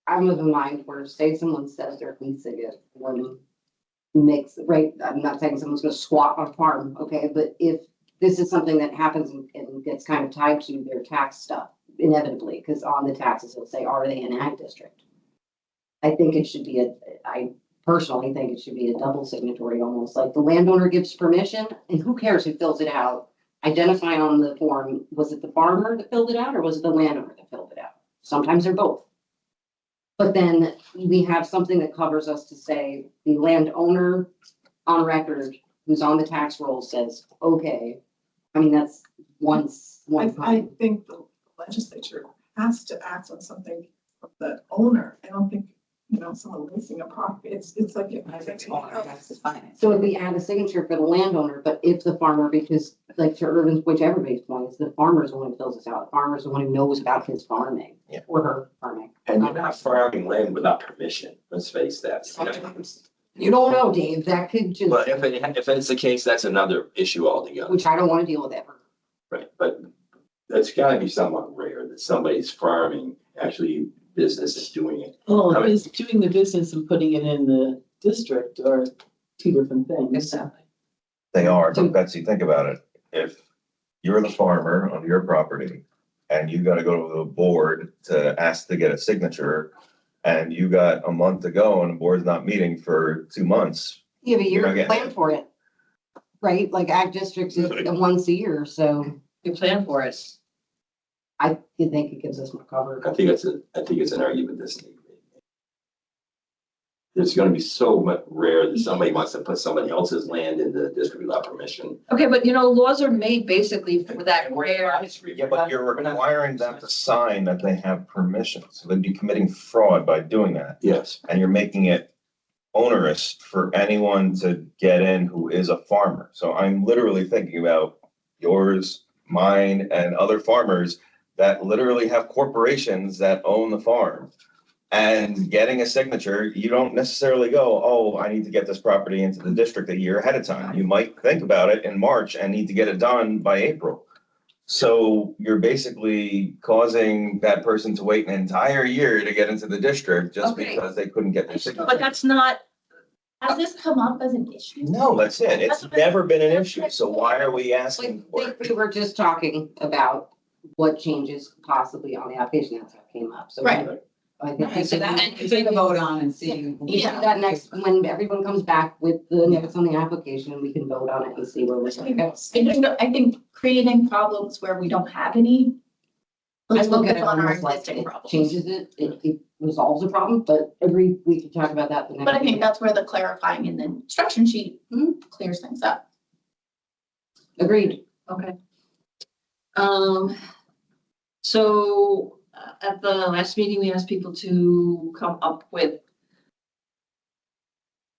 I'm of the mind where say someone says they're leasing it, one makes, right, I'm not saying someone's gonna squat on a farm, okay, but if this is something that happens and gets kind of tied to their tax stuff, inevitably, because on the taxes, it'll say, are they in ag district? I think it should be I personally think it should be a double signatory, almost like the landowner gives permission, and who cares who fills it out? identify on the form, was it the farmer that filled it out or was it the landowner that filled it out? Sometimes they're both. But then we have something that covers us to say the landowner on record who's on the tax roll says, okay. I mean, that's one I time. think the legislature has to act on something from the owner. I don't think, someone leasing a property, it's like. So if we add a signature for the landowner, but if the farmer, because like to Irvin's, which everybody's point is the farmer is the one who fills this out. The farmer is the one who knows about his farming Yeah. or her farming. And you're not farming land without permission, let's face that. You don't know, Dave. That could just, But if it's the case, that's another issue altogether. which I don't want to deal with ever. Right, but that's gotta be somewhat rare that somebody's farming, actually business is doing it. Well, if it's doing the business and putting it in the district are two different things. Exactly. They are, but Betsy, think about it. If you're the farmer on your property and you gotta go to the board to ask to get a signature and you got a month to go and the board's not meeting for 2 months, You have a year You're not to getting plan it. for it. Right? Like ag districts is once a year, so You plan for it. I think it gives us more cover. I think it's an argument that's needed. There's gonna be so much rare that somebody wants to put somebody else's land in the district without permission. Okay, but laws are made basically for that rare. yeah, but you're requiring them to sign that they have permission. So they'd be committing fraud by doing that. Yes, And you're making it onerous for anyone to get in who is a farmer. So I'm literally thinking about yours, mine, and other farmers that literally have corporations that own the farm. And getting a signature, you don't necessarily go, oh, I need to get this property into the district a year ahead of time. You might think about it in March and need to get it done by April. So you're basically causing that person to wait an entire year to get into the district just Okay. because they couldn't get their signature. But that's not, Has this come up as an issue? No, that's it. It's never been an issue. So why are we asking Like, for it? we were just talking about what changes possibly on the application that's what came up, so. Right. I think we So can, that, take a vote on and see. we can do that next, when everyone comes back with the notes on the application, we can vote on it and see where we're going. I think creating problems where we don't have any. I Let's look at focus it on our almost like existing it problems. changes it, it resolves a problem, but agree, we can talk about that the next. But I think meeting. that's where the clarifying in the instruction sheet clears things up. Agreed. okay. So at the last meeting, we asked people to come up with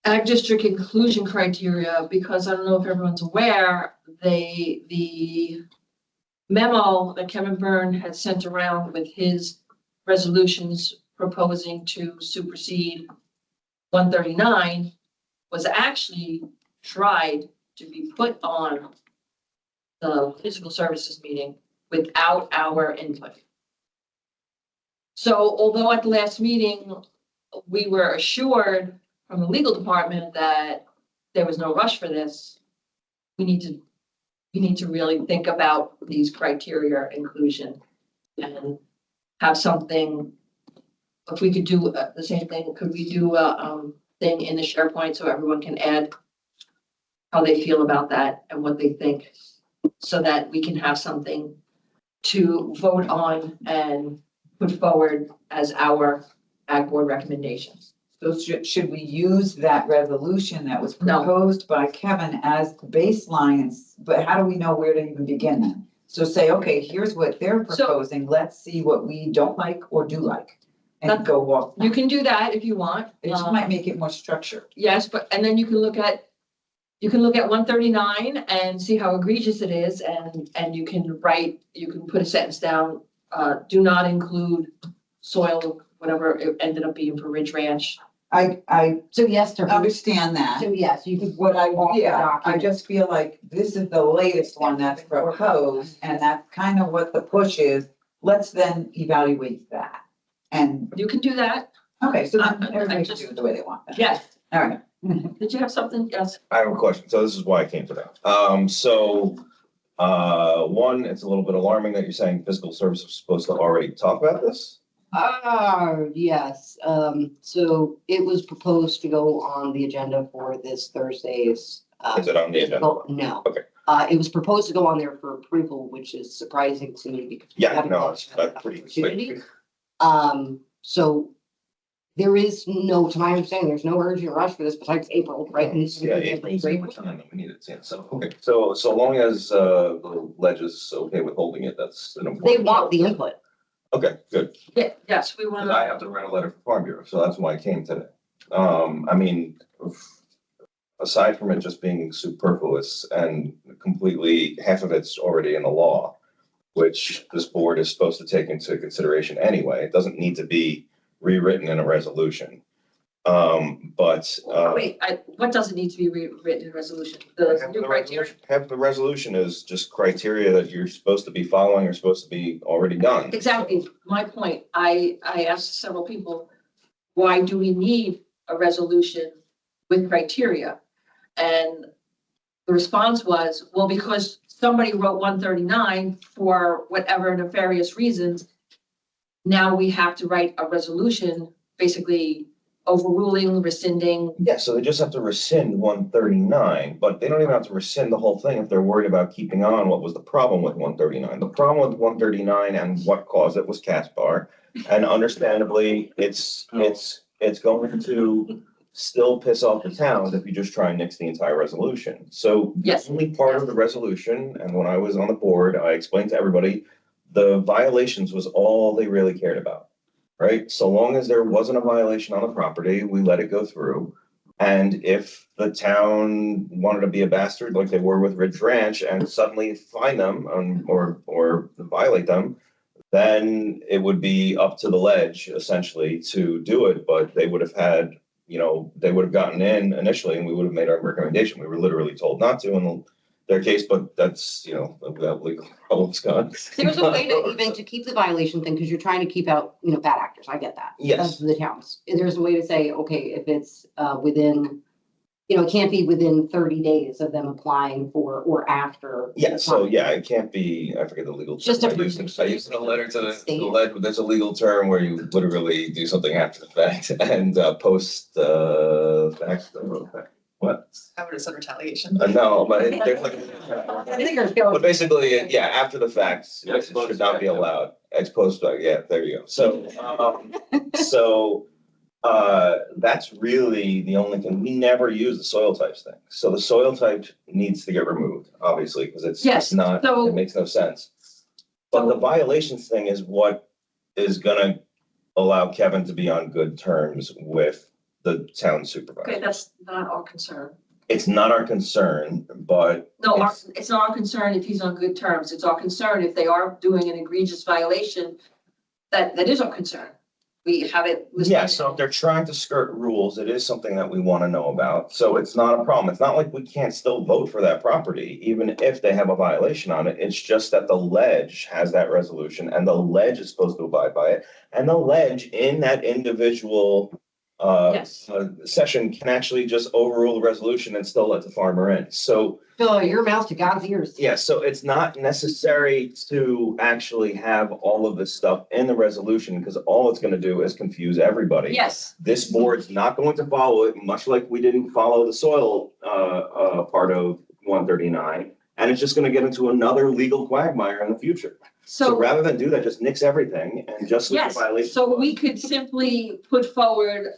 ag district inclusion criteria, because I don't know if everyone's aware, the memo that Kevin Byrne had sent around with his resolutions proposing to supersede 139 was actually tried to be put on the physical services meeting without our input. So although at the last meeting, we were assured from the legal department that there was no rush for this, we need to really think about these criteria inclusion and have something. If we could do the same thing, could we do a thing in the SharePoint so everyone can add how they feel about that and what they think, so that we can have something to vote on and put forward as our ag board recommendations? So should we use that resolution that was No. proposed by Kevin as the baseline? But how do we know where to even begin then? So say, okay, here's what they're So- proposing. Let's see what we don't like or do like. And That- go walk. You can do that if you want. It just might make it more structured. Yes, but, and then you can look at 139 and see how egregious it is, and you can put a sentence down, do not include soil, whatever it ended up being for Ridge Ranch. I So yes, to, understand that. so yes, you could. What I, walk the yeah, I document. just feel like this is the latest one that's proposed, and that's kind of what the push is. Let's then evaluate that. And, You can do that. okay, so I then everybody can just- do it the way they want. then. Yes. All right. Did you have something? Yes. I have a question. So this is why I came to that. One, it's a little bit alarming that you're saying fiscal service was supposed to already talk about this. Yes, so it was proposed to go on the agenda for this Thursday's. Is it on the agenda? No. Okay. It was proposed to go on there for approval, which is surprising to me because. we Yeah, haven't no, had it's that pretty opportunity. quick. So there is no, to my understanding, there's no urgent rush for this besides April, right? And it's- Yeah, April's the only time that we need it, yeah, so, okay, so long as, the ledge is okay with holding it, that's an important. They want the input. Okay, good. Yeah, yes, we And want I to, have to write a letter for Farm Bureau, so that's why I came today. I mean, aside from it just being superfluous and completely, half of it's already in the law, which this board is supposed to take into consideration anyway. It doesn't need to be rewritten in a resolution. But. wait, what doesn't need to be rewritten in resolution? The Half new the criteria? resolution- half the resolution is just criteria that you're supposed to be following or supposed to be already done. Exactly, my point. I asked several people, why do we need a resolution with criteria? And the response was, well, because somebody wrote 139 for whatever nefarious reasons. Now we have to write a resolution, basically overruling, rescinding. Yeah, so they just have to rescind 139, but they don't even have to rescind the whole thing if they're worried about keeping on what was the problem with 139. The problem with 139 and what caused it was Caspar. And understandably, it's going to still piss off the town if you just try and nix the entire resolution. So the Yes. only part of the resolution, and when I was on the board, I explained to everybody, the violations was all they really cared about. Right? So long as there wasn't a violation on the property, we let it go through. And if the town wanted to be a bastard like they were with Ridge Ranch and suddenly fine them or violate them, then it would be up to the ledge essentially to do it, but they would have had, they would have gotten in initially and we would have made our recommendation. We were literally told not to in their case, but that's, that legal problem's gone. There's a way to even to keep the violation thing, because you're trying to keep out, bad actors. I get that. Yes. Of the towns. There's a way to say, okay, if it's within, it can't be within 30 days of them applying for or after. Yeah, so yeah, it can't be, I forget the legal term. Just a I used a letter to the lead, but there's a legal term where you literally do something after the fact and post fact. What? I would have said retaliation. No, but there's like. I think there's But basically, yeah, after the fact, it should not be allowed. Ex post, yeah, there you go. So, that's really the only thing. We never use the soil types thing. So the soil type needs to get removed, obviously, because it's Yes, not, so- it makes no sense. But the violations thing is what is gonna allow Kevin to be on good terms with the town Okay, supervisor. that's not our concern. It's not our concern, but. No, it's- it's not our concern if he's on good terms. It's our concern if they are doing an egregious violation. That is our concern. We have it. listed. Yeah, so if they're trying to skirt rules, it is something that we want to know about. So it's not a problem. It's not like we can't still vote for that property, even if they have a violation on it. It's just that the ledge has that resolution and the ledge is supposed to abide by it. And the ledge in that individual Yes. session can actually just overrule the resolution and still let the farmer in. So Fill your mouth to God's ears. yeah, so it's not necessary to actually have all of this stuff in the resolution because all it's gonna do is confuse everybody. Yes, This board's not going to follow it, much like we didn't follow the soil part of 139. And it's just gonna get into another legal quagmire in the future. So so, rather than do that, just nix everything and just leave the yes, violation. so we could simply put forward,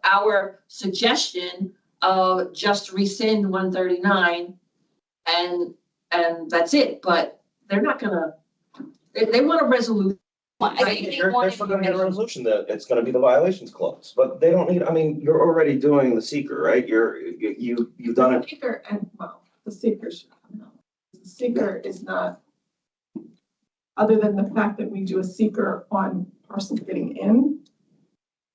our suggestion of just rescind 139. And that's it, but they're not gonna, they want a resolution. I think they They're want still gonna get a information. resolution that it's gonna be the violations clause, but they don't need, I mean, you're already doing the seeker, right? You've done it. Seeker and, well, the seeker should come out. The seeker is not, other than the fact that we do a seeker on parcels getting in,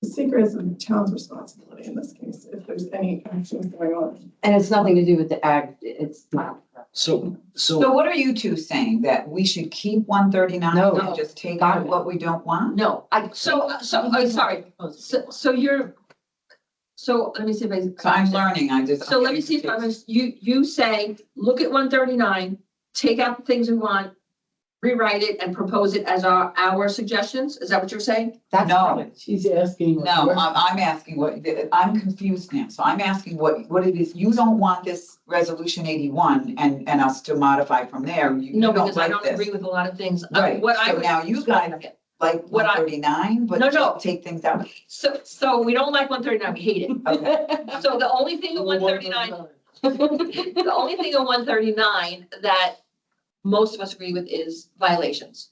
the seeker is the town's responsibility in this case, if there's any actions going on. And it's nothing to do with the ag, it's not. So So what are you two saying? That we should keep 139 No. and just take out what we don't want? No, I'm sorry, so let me see if I. So I'm learning, So let me see if you say, look at 139, take out the things we want, rewrite it and propose it as our suggestions? Is that what you're saying? That's No. fine. She's asking. what No, your- I'm asking I'm confused now. So I'm asking what it is. You don't want this resolution 81 and us to modify from there. You No, don't because I like don't this. agree with a lot of things. Right. What I So would. now you guys like What I- 139, but No, no. take things out. So we don't like 139, we hate it. Okay. So the only thing in 139, the only thing in 139 that most of us agree with is violations.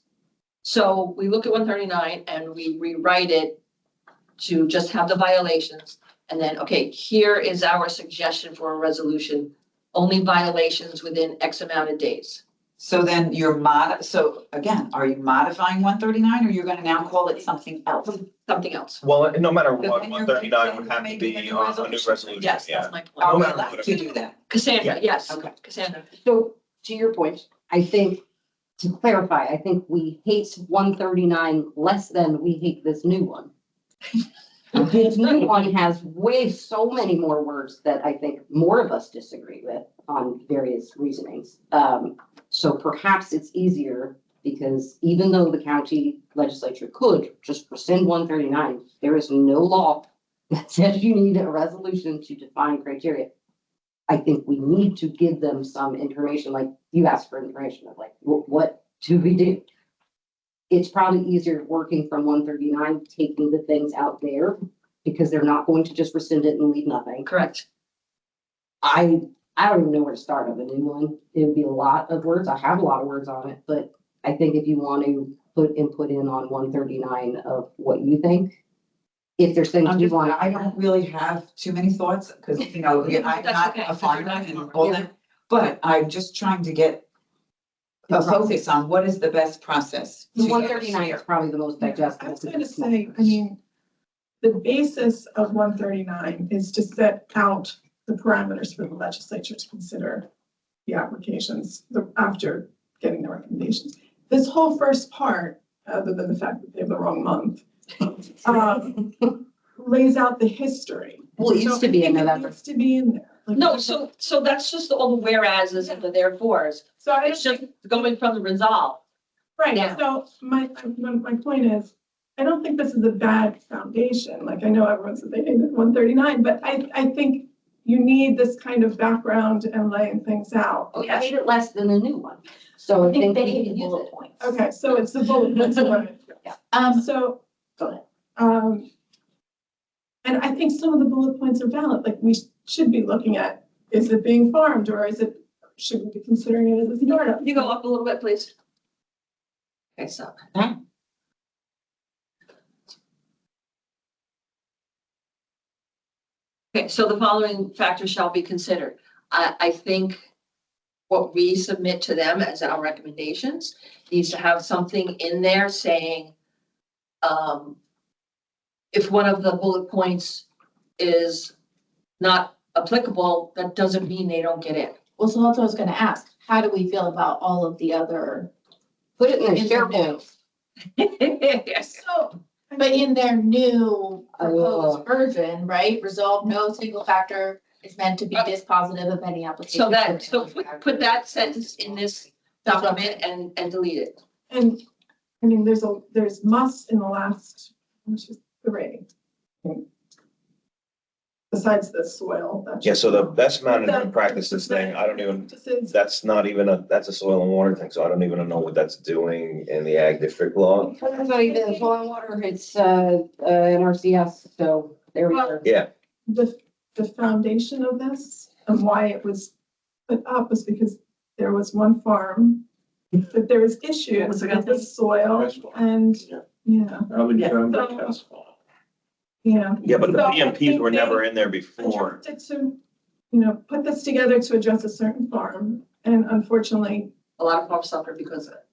So we look at 139 and we rewrite it to just have the violations. And then, okay, here is our suggestion for a resolution, only violations within X amount of days. So then so again, are you modifying 139 or you're gonna now call it something else? Something else. Well, no matter Because what, then you're 139 would have to making be a new on a new resolution. resolution, Yes, yeah. that's my Are point. we matter allowed what to it do that? Cassandra, yes. Okay. Cassandra. So to your point, I think, to clarify, I think we hate 139 less than we hate this new one. This new one has so many more words that I think more of us disagree with on various reasonings. So perhaps it's easier because even though the county legislature could just rescind 139, there is no law that says you need a resolution to define criteria. I think we need to give them some information, like you asked for information of like, what do we do? It's probably easier working from 139, taking the things out there because they're not going to just rescind it and leave nothing. Correct. I don't even know where to start on the new one. It would be a lot of words. I have a lot of words on it, but I think if you want to put input in on 139 of what you think, if there's things you want. I don't really have too many thoughts, because, I'm That's not okay. a farmer You're and not a all farmer. that, but I'm just trying to get a focus on what is the best process. to get us 139 here. is probably the most I digestible. was gonna say, I mean, the basis of 139 is to set out the parameters for the legislature to consider the applications after getting the recommendations. This whole first part, other than the fact that they have the wrong month, lays out the history. Well, it used to be in So I think November. It needs to be in there. Like, No, so that's just all the whereases and the therefores. So I It's don't just going from the resolve. Right, Yeah. so my point is, I don't think this is a bad foundation, like I know everyone said they hated 139, but I think you need this kind of background and laying things out. Oh, I yes. hate it less than the new one. So I think they we need can use bullet it. points. Okay, so it's the bullet points of what so. Go ahead. And I think some of the bullet points are valid, like we should be looking at, is it being farmed or should we be considering it as a startup? Can you go up a little bit, please? Okay, so. Okay, so the following factors shall be considered. I think what we submit to them as our recommendations needs to have something in there saying, if one of the bullet points is not applicable, that doesn't mean they don't get in. Well, so that's what I was gonna ask. How do we feel about all of the other? Put it in In the the SharePoint. Yes. So. I But mean, in their new proposed version, right, resolve no single factor is meant to be dispositive of any application. So put that sentence in this document and delete it. And, I mean, there's must in the last, which is 3. Besides the soil. that's Yeah, so the just- best management That- practices thing, I don't even, Just is- that's not even that's a soil and water thing, so I don't even know what that's doing in the ag district law. It's not even soil and water, it's NRCS, so there we go. Yeah, The foundation of this and why it was put up was because there was one farm that there was issues with the soil and, yeah, Probably Yeah. done by test fall. yeah. yeah, but the So I PMPs think were they never in there before. Attempted to, put this together to address a certain farm and unfortunately, A lot of farms suffer because of it.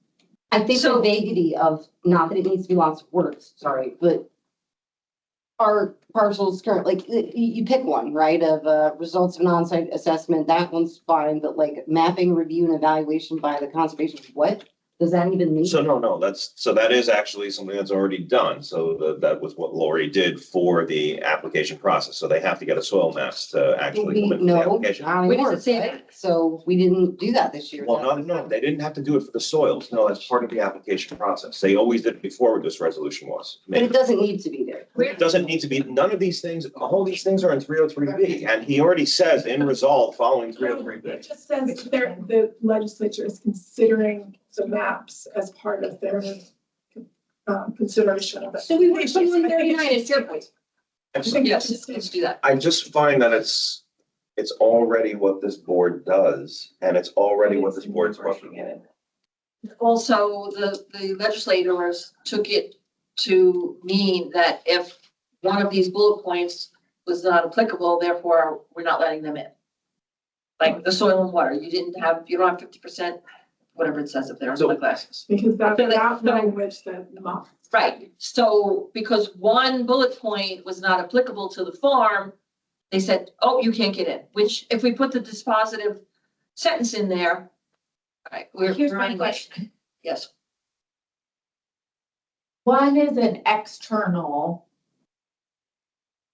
I think the So- vaguety of, not that it needs to be lots of words, sorry, but our parcels current, like, you pick one, right, of results of an on-site assessment, that one's fine, but like mapping, review and evaluation by the conservation, what? Does that even mean? So no, that is actually something that's already done. So that was what Lori did for the application process. So they have to get a soil maps to actually come into the No, application. not Where does anymore, it say right? So we didn't do that this year. Well, no, they didn't have to do it for the soils. No, that's part of the application process. They always did it before this resolution was But it made. doesn't need to be there. It doesn't need to be, none of these things, all these things are in 303B, and he already says in resolve following It 303B. just says the legislature is considering the maps as part of their consideration of it. So we went from 139 at your point. Yes, let's do that. I just find that it's already what this board does, and it's already what this board's working in. Also, the legislators took it to mean that if one of these bullet points was not applicable, therefore we're not letting them in. Like the soil and water, you don't have 50%, whatever it says up there in the classes. Because that So they- language that must. Right, so because one bullet point was not applicable to the farm, they said, oh, you can't get in, which if we put the dispositive sentence in there, all right, Here's we're my on it. question. Yes, One is an external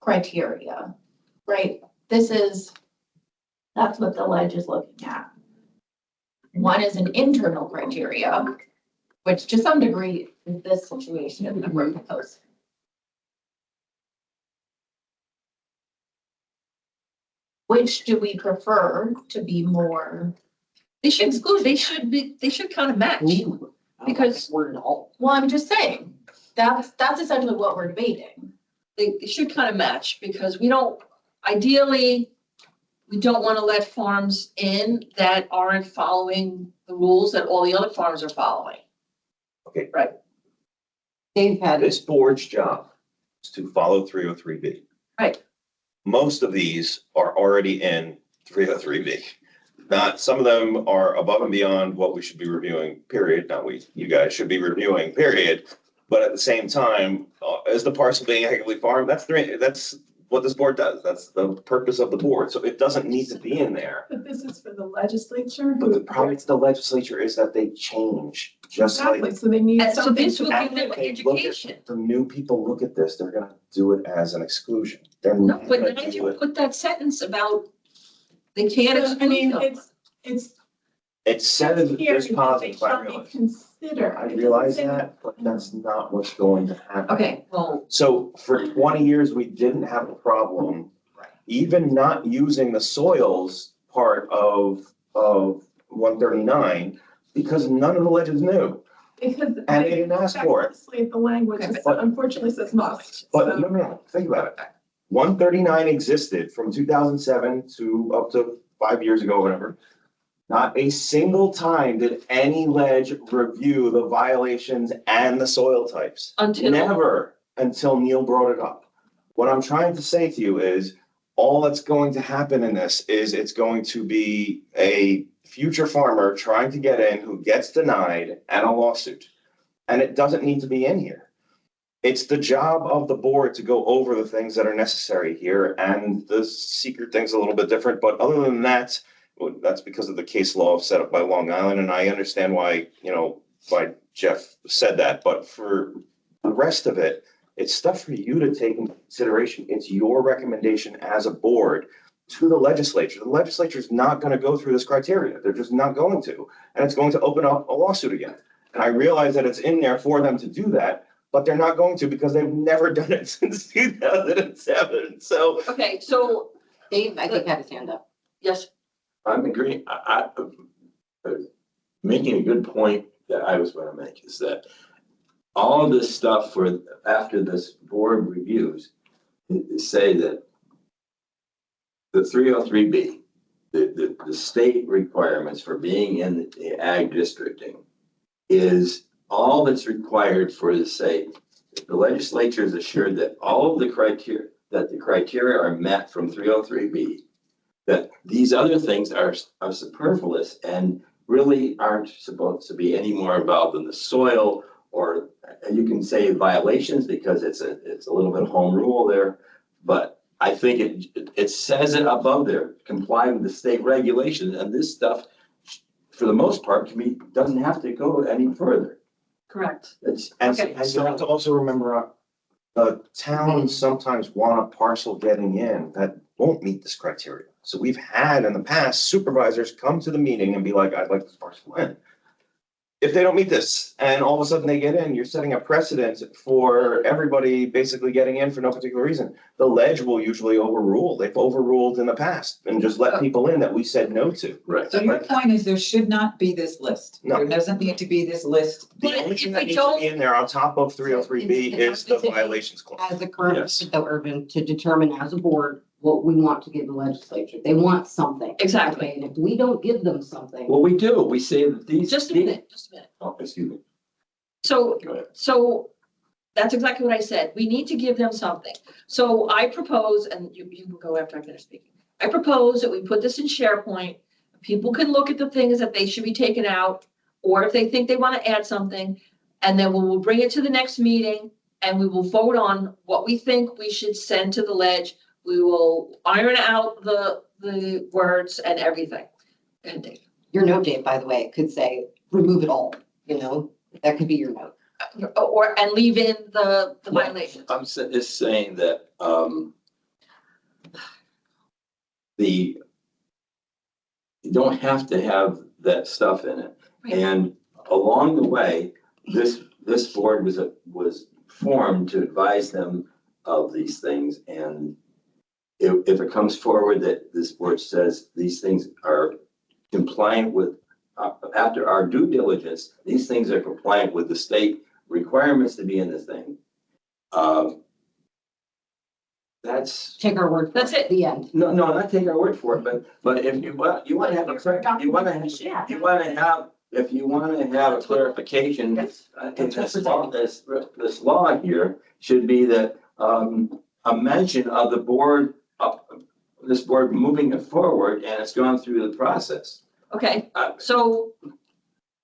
criteria, right? That's what the ledge is looking at. One is an internal criteria, which to some degree is this situation that we're proposing. Which do we prefer to be more? they should exclude, they should kind of match. Ooh, Because- we're all. Well, I'm just saying, that's essentially what we're debating. They should kind of match because we don't, ideally, we don't want to let farms in that aren't following the rules that all the other farms are following. Dave had This board's job is to follow 303B. Right. Most of these are already in 303B. Not, some of them are above and beyond what we should be reviewing, period. Not we, you guys should be reviewing, period. But at the same time, as the parcel being actively farmed, that's what this board does. That's the purpose of the board. So it doesn't need to be in there. But this is for the legislature. But the problem with the legislature is that they change, just like. Exactly, so they need And so something. this will to- give them Look at- education. The new people look at this, they're gonna do it as an exclusion. They're No, not but gonna then do you it. put that sentence about they can't I mean, exclude them. it's. It says here there's that positive, they I shall be realize. considered. I It doesn't realize say that, but that's not what's going to happen. Okay, well, So for 20 years, we didn't have a problem, even not using the soils part of 139, because none of the legends knew. Because. And they didn't ask for it. Technically, the language Okay, is- but- unfortunately says must. But so- no, think about it. 139 existed from 2007 to up to 5 years ago, whatever. Not a single time did any ledge review the violations and the soil types. until. Never until Neil brought it up. What I'm trying to say to you is, all that's going to happen in this is it's going to be a future farmer trying to get in who gets denied and a lawsuit. And it doesn't need to be in here. It's the job of the board to go over the things that are necessary here, and the secret thing's a little bit different, but other than that, well, that's because of the case law set up by Long Island, and I understand why, why Jeff said that, but for the rest of it, it's stuff for you to take into consideration. It's your recommendation as a board to the legislature. The legislature is not going to go through this criteria. They're just not going to, and it's going to open up a lawsuit again. And I realize that it's in there for them to do that, but they're not going to because they've never done it since 2007. So Okay, so, Dave, I think had his hand up. yes, I'm agreeing, making a good point that I was gonna make is that all of this stuff for, after this board reviews, say that the 303B, the state requirements for being in the ag districting is all that's required for the sake. The legislature is assured that all of the criteria are met from 303B, that these other things are superfluous and really aren't supposed to be any more involved in the soil, or you can say violations because it's a little bit home rule there. But I think it says it above there, comply with the state regulations, and this stuff for the most part, doesn't have to go any further. Correct. It's, And Okay. and you have to also remember, towns sometimes want a parcel getting in that won't meet this criteria. So we've had in the past supervisors come to the meeting and be like, I'd like this parcel in. If they don't meet this and all of a sudden they get in, you're setting a precedent for everybody basically getting in for no particular reason. The ledge will usually overrule. They've overruled in the past and just let people in that we said no to. right. So your point is there should not be this list? No. There doesn't need to be this list. The But only if thing we that needs to don't- be in there on top of 303B is the violations clause. As a current, Yes. though, Urban, to determine as a board what we want to give the legislature. They want something. Exactly. Okay, and if we don't give them something, Well, we do. We say that these. Just a minute. Oh, excuse me. So, Go ahead. so that's exactly what I said. We need to give them something. So I propose, and you can go after I finish speaking. I propose that we put this in SharePoint. People can look at the things that they should be taken out, or if they think they want to add something, and then we will bring it to the next meeting and we will vote on what we think we should send to the ledge. We will iron out the words and everything. And Dave. your note, Dave, by the way, could say, remove it all, that could be your note. And leave in the Well, violations. I'm just saying that, you don't have to have that stuff in it. Right. And along the way, this board was formed to advise them of these things. And if it comes forward that this board says these things are compliant with, after our due diligence, these things are compliant with the state requirements to be in the thing. That's, Take our word for That's it. The end. no, not take our word for it, but if you want to have a clarification, I think this law here should be that, a mention of the board, this board moving it forward and it's gone through the process. Okay, so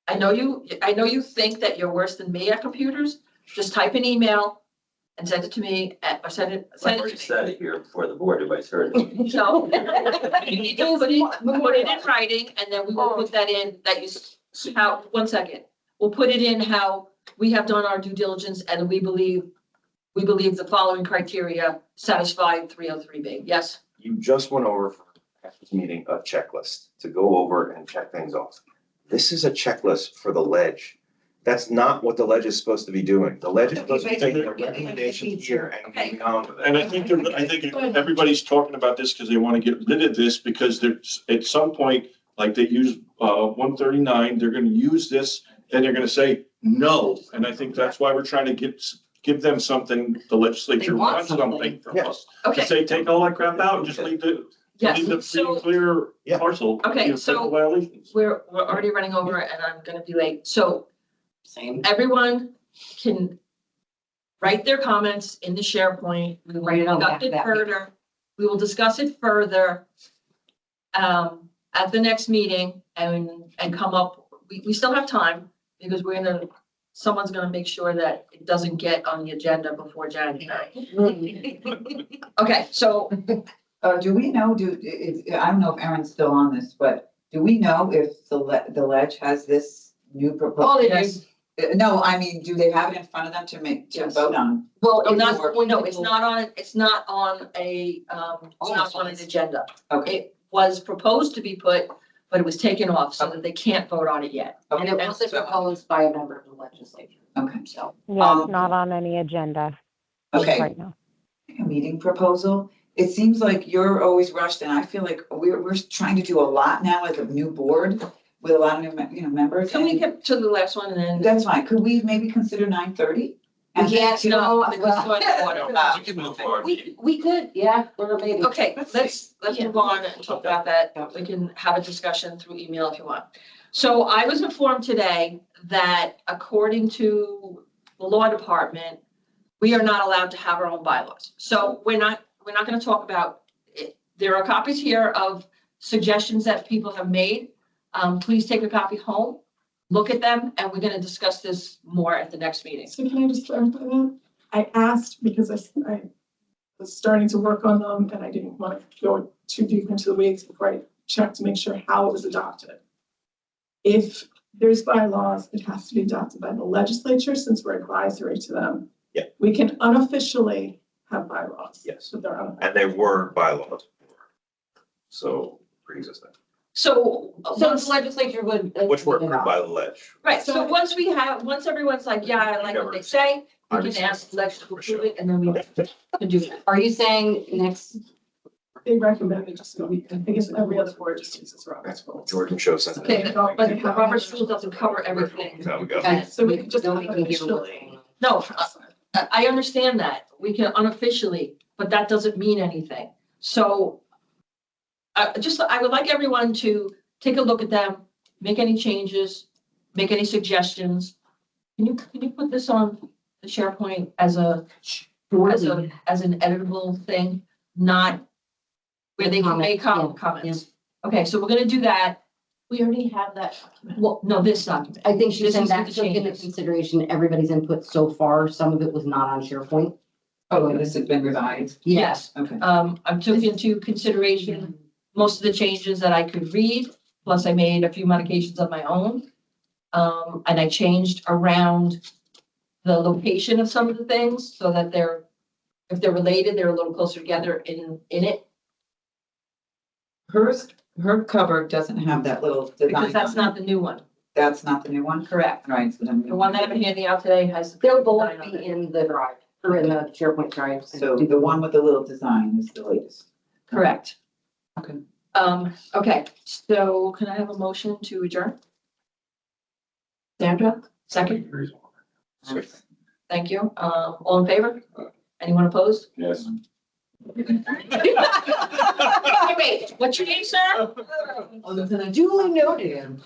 I know you think that you're worse than me at computers. Just type an email and send it to me, or send it I've to already me. said it here before the board, everybody's heard it. So, you need to put it in writing, and then we will put that in, one second. We'll put it in how we have done our due diligence, and we believe the following criteria satisfy 303B. Yes? You just went over for this meeting a checklist to go over and check things off. This is a checklist for the ledge. That's not what the ledge is supposed to be doing. The ledge is supposed to be taking the recommendations here and moving on with it. And I think everybody's talking about this because they want to get rid of this because there's, at some point, like they use 139, they're going to use this and they're going to say no. And I think that's why we're trying to give them something, the legislature They want wants something. something from Yes. us. Okay, To say, take all that crap out and just leave the free yes. and clear Yeah. parcel. Okay, you know, so- violations. We're already running over, and I'm gonna be late. So Same. everyone can write their comments in the SharePoint. We will Write it on the discuss back of it that further. We will discuss it further at the next meeting and come up, we still have time because someone's gonna make sure that it doesn't get on the agenda before January. Okay, so Do we know, I don't know if Erin's still on this, but do we know if the ledge has this new proposal? all it is, No, I mean, do they have it in front of them to Yes. vote on? well, It's not, going no, to it's go- not on an agenda. Okay, It was proposed to be put, but it was taken off so that they can't vote on it yet. And it wasn't proposed by a member of the legislature, okay, so. Yeah, it's not on any agenda okay. right now. A meeting proposal. It seems like you're always rushed and I feel like we're trying to do a lot now as a new board with a lot of new, members. Can we and get to the last one and then? That's fine. Could we maybe consider 9:30? Yes, No, no, because we're out of order. We can move forward. we could, yeah, or maybe. Okay, let's move on and talk about that. We can have a discussion through email if you want. So I was informed today that according to the law department, we are not allowed to have our own bylaws. So we're not gonna talk about it. There are copies here of suggestions that people have made. Please take a copy home, look at them, and we're gonna discuss this more at the next meeting. So can I just clarify that? I asked because I was starting to work on them and I didn't want to go too deep into the weeds before I checked to make sure how it was adopted. if there's bylaws, it has to be adopted by the legislature since we're advisory to them. Yeah. We can unofficially have bylaws. Yes. But they're And they were bylaws. So pre-existing, So, So once, the legislature would. which were approved by the ledge. right, so once everyone's like, yeah, I like what they say, we can ask the legislature to approve it, and then we can do that. Are you saying next, They recommend we just go, I think it's every other board just uses Robert's rules. George and Show sent Okay, it. but Robert's rule doesn't cover everything. There we go. okay, So we can just nobody can hear what's unofficially. going on. No, I understand that. We can unofficially, but that doesn't mean anything. So I would like everyone to take a look at them, make any changes, make any suggestions. Can you put this on the SharePoint as an editable thing, not where they can make comments? Okay, so we're gonna do that. We already have that document. Well, no, this document. I think she's This saying is that the took into changes. consideration everybody's input so far. Some of it was not on SharePoint. Oh, this has been revised? Yes. Okay. I took into consideration most of the changes that I could read, plus I made a few modifications of my own. And I changed around the location of some of the things so that if they're related, they're a little closer together in it, Her cover doesn't have that little design. because that's on it. not the new one, That's not the new one? correct? Right, so then. The one that I've been handing out today has. They'll both design on be it. in the drive, or in the SharePoint drive. So the one with the little design is the latest. Correct. Okay. Okay, so can I have a motion to adjourn? Sandra, second? Thank you. All in favor? Anyone opposed? Yes. Wait, what's your name, sir? Duly noted.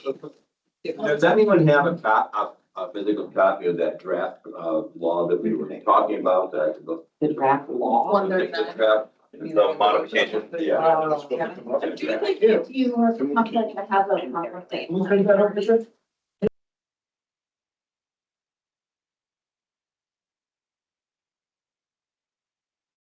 Does anyone have a physical copy of that draft, law that we were talking about, The draft law. 139. draft? The modification, Yeah. Do you think if you were confident to have a conversation?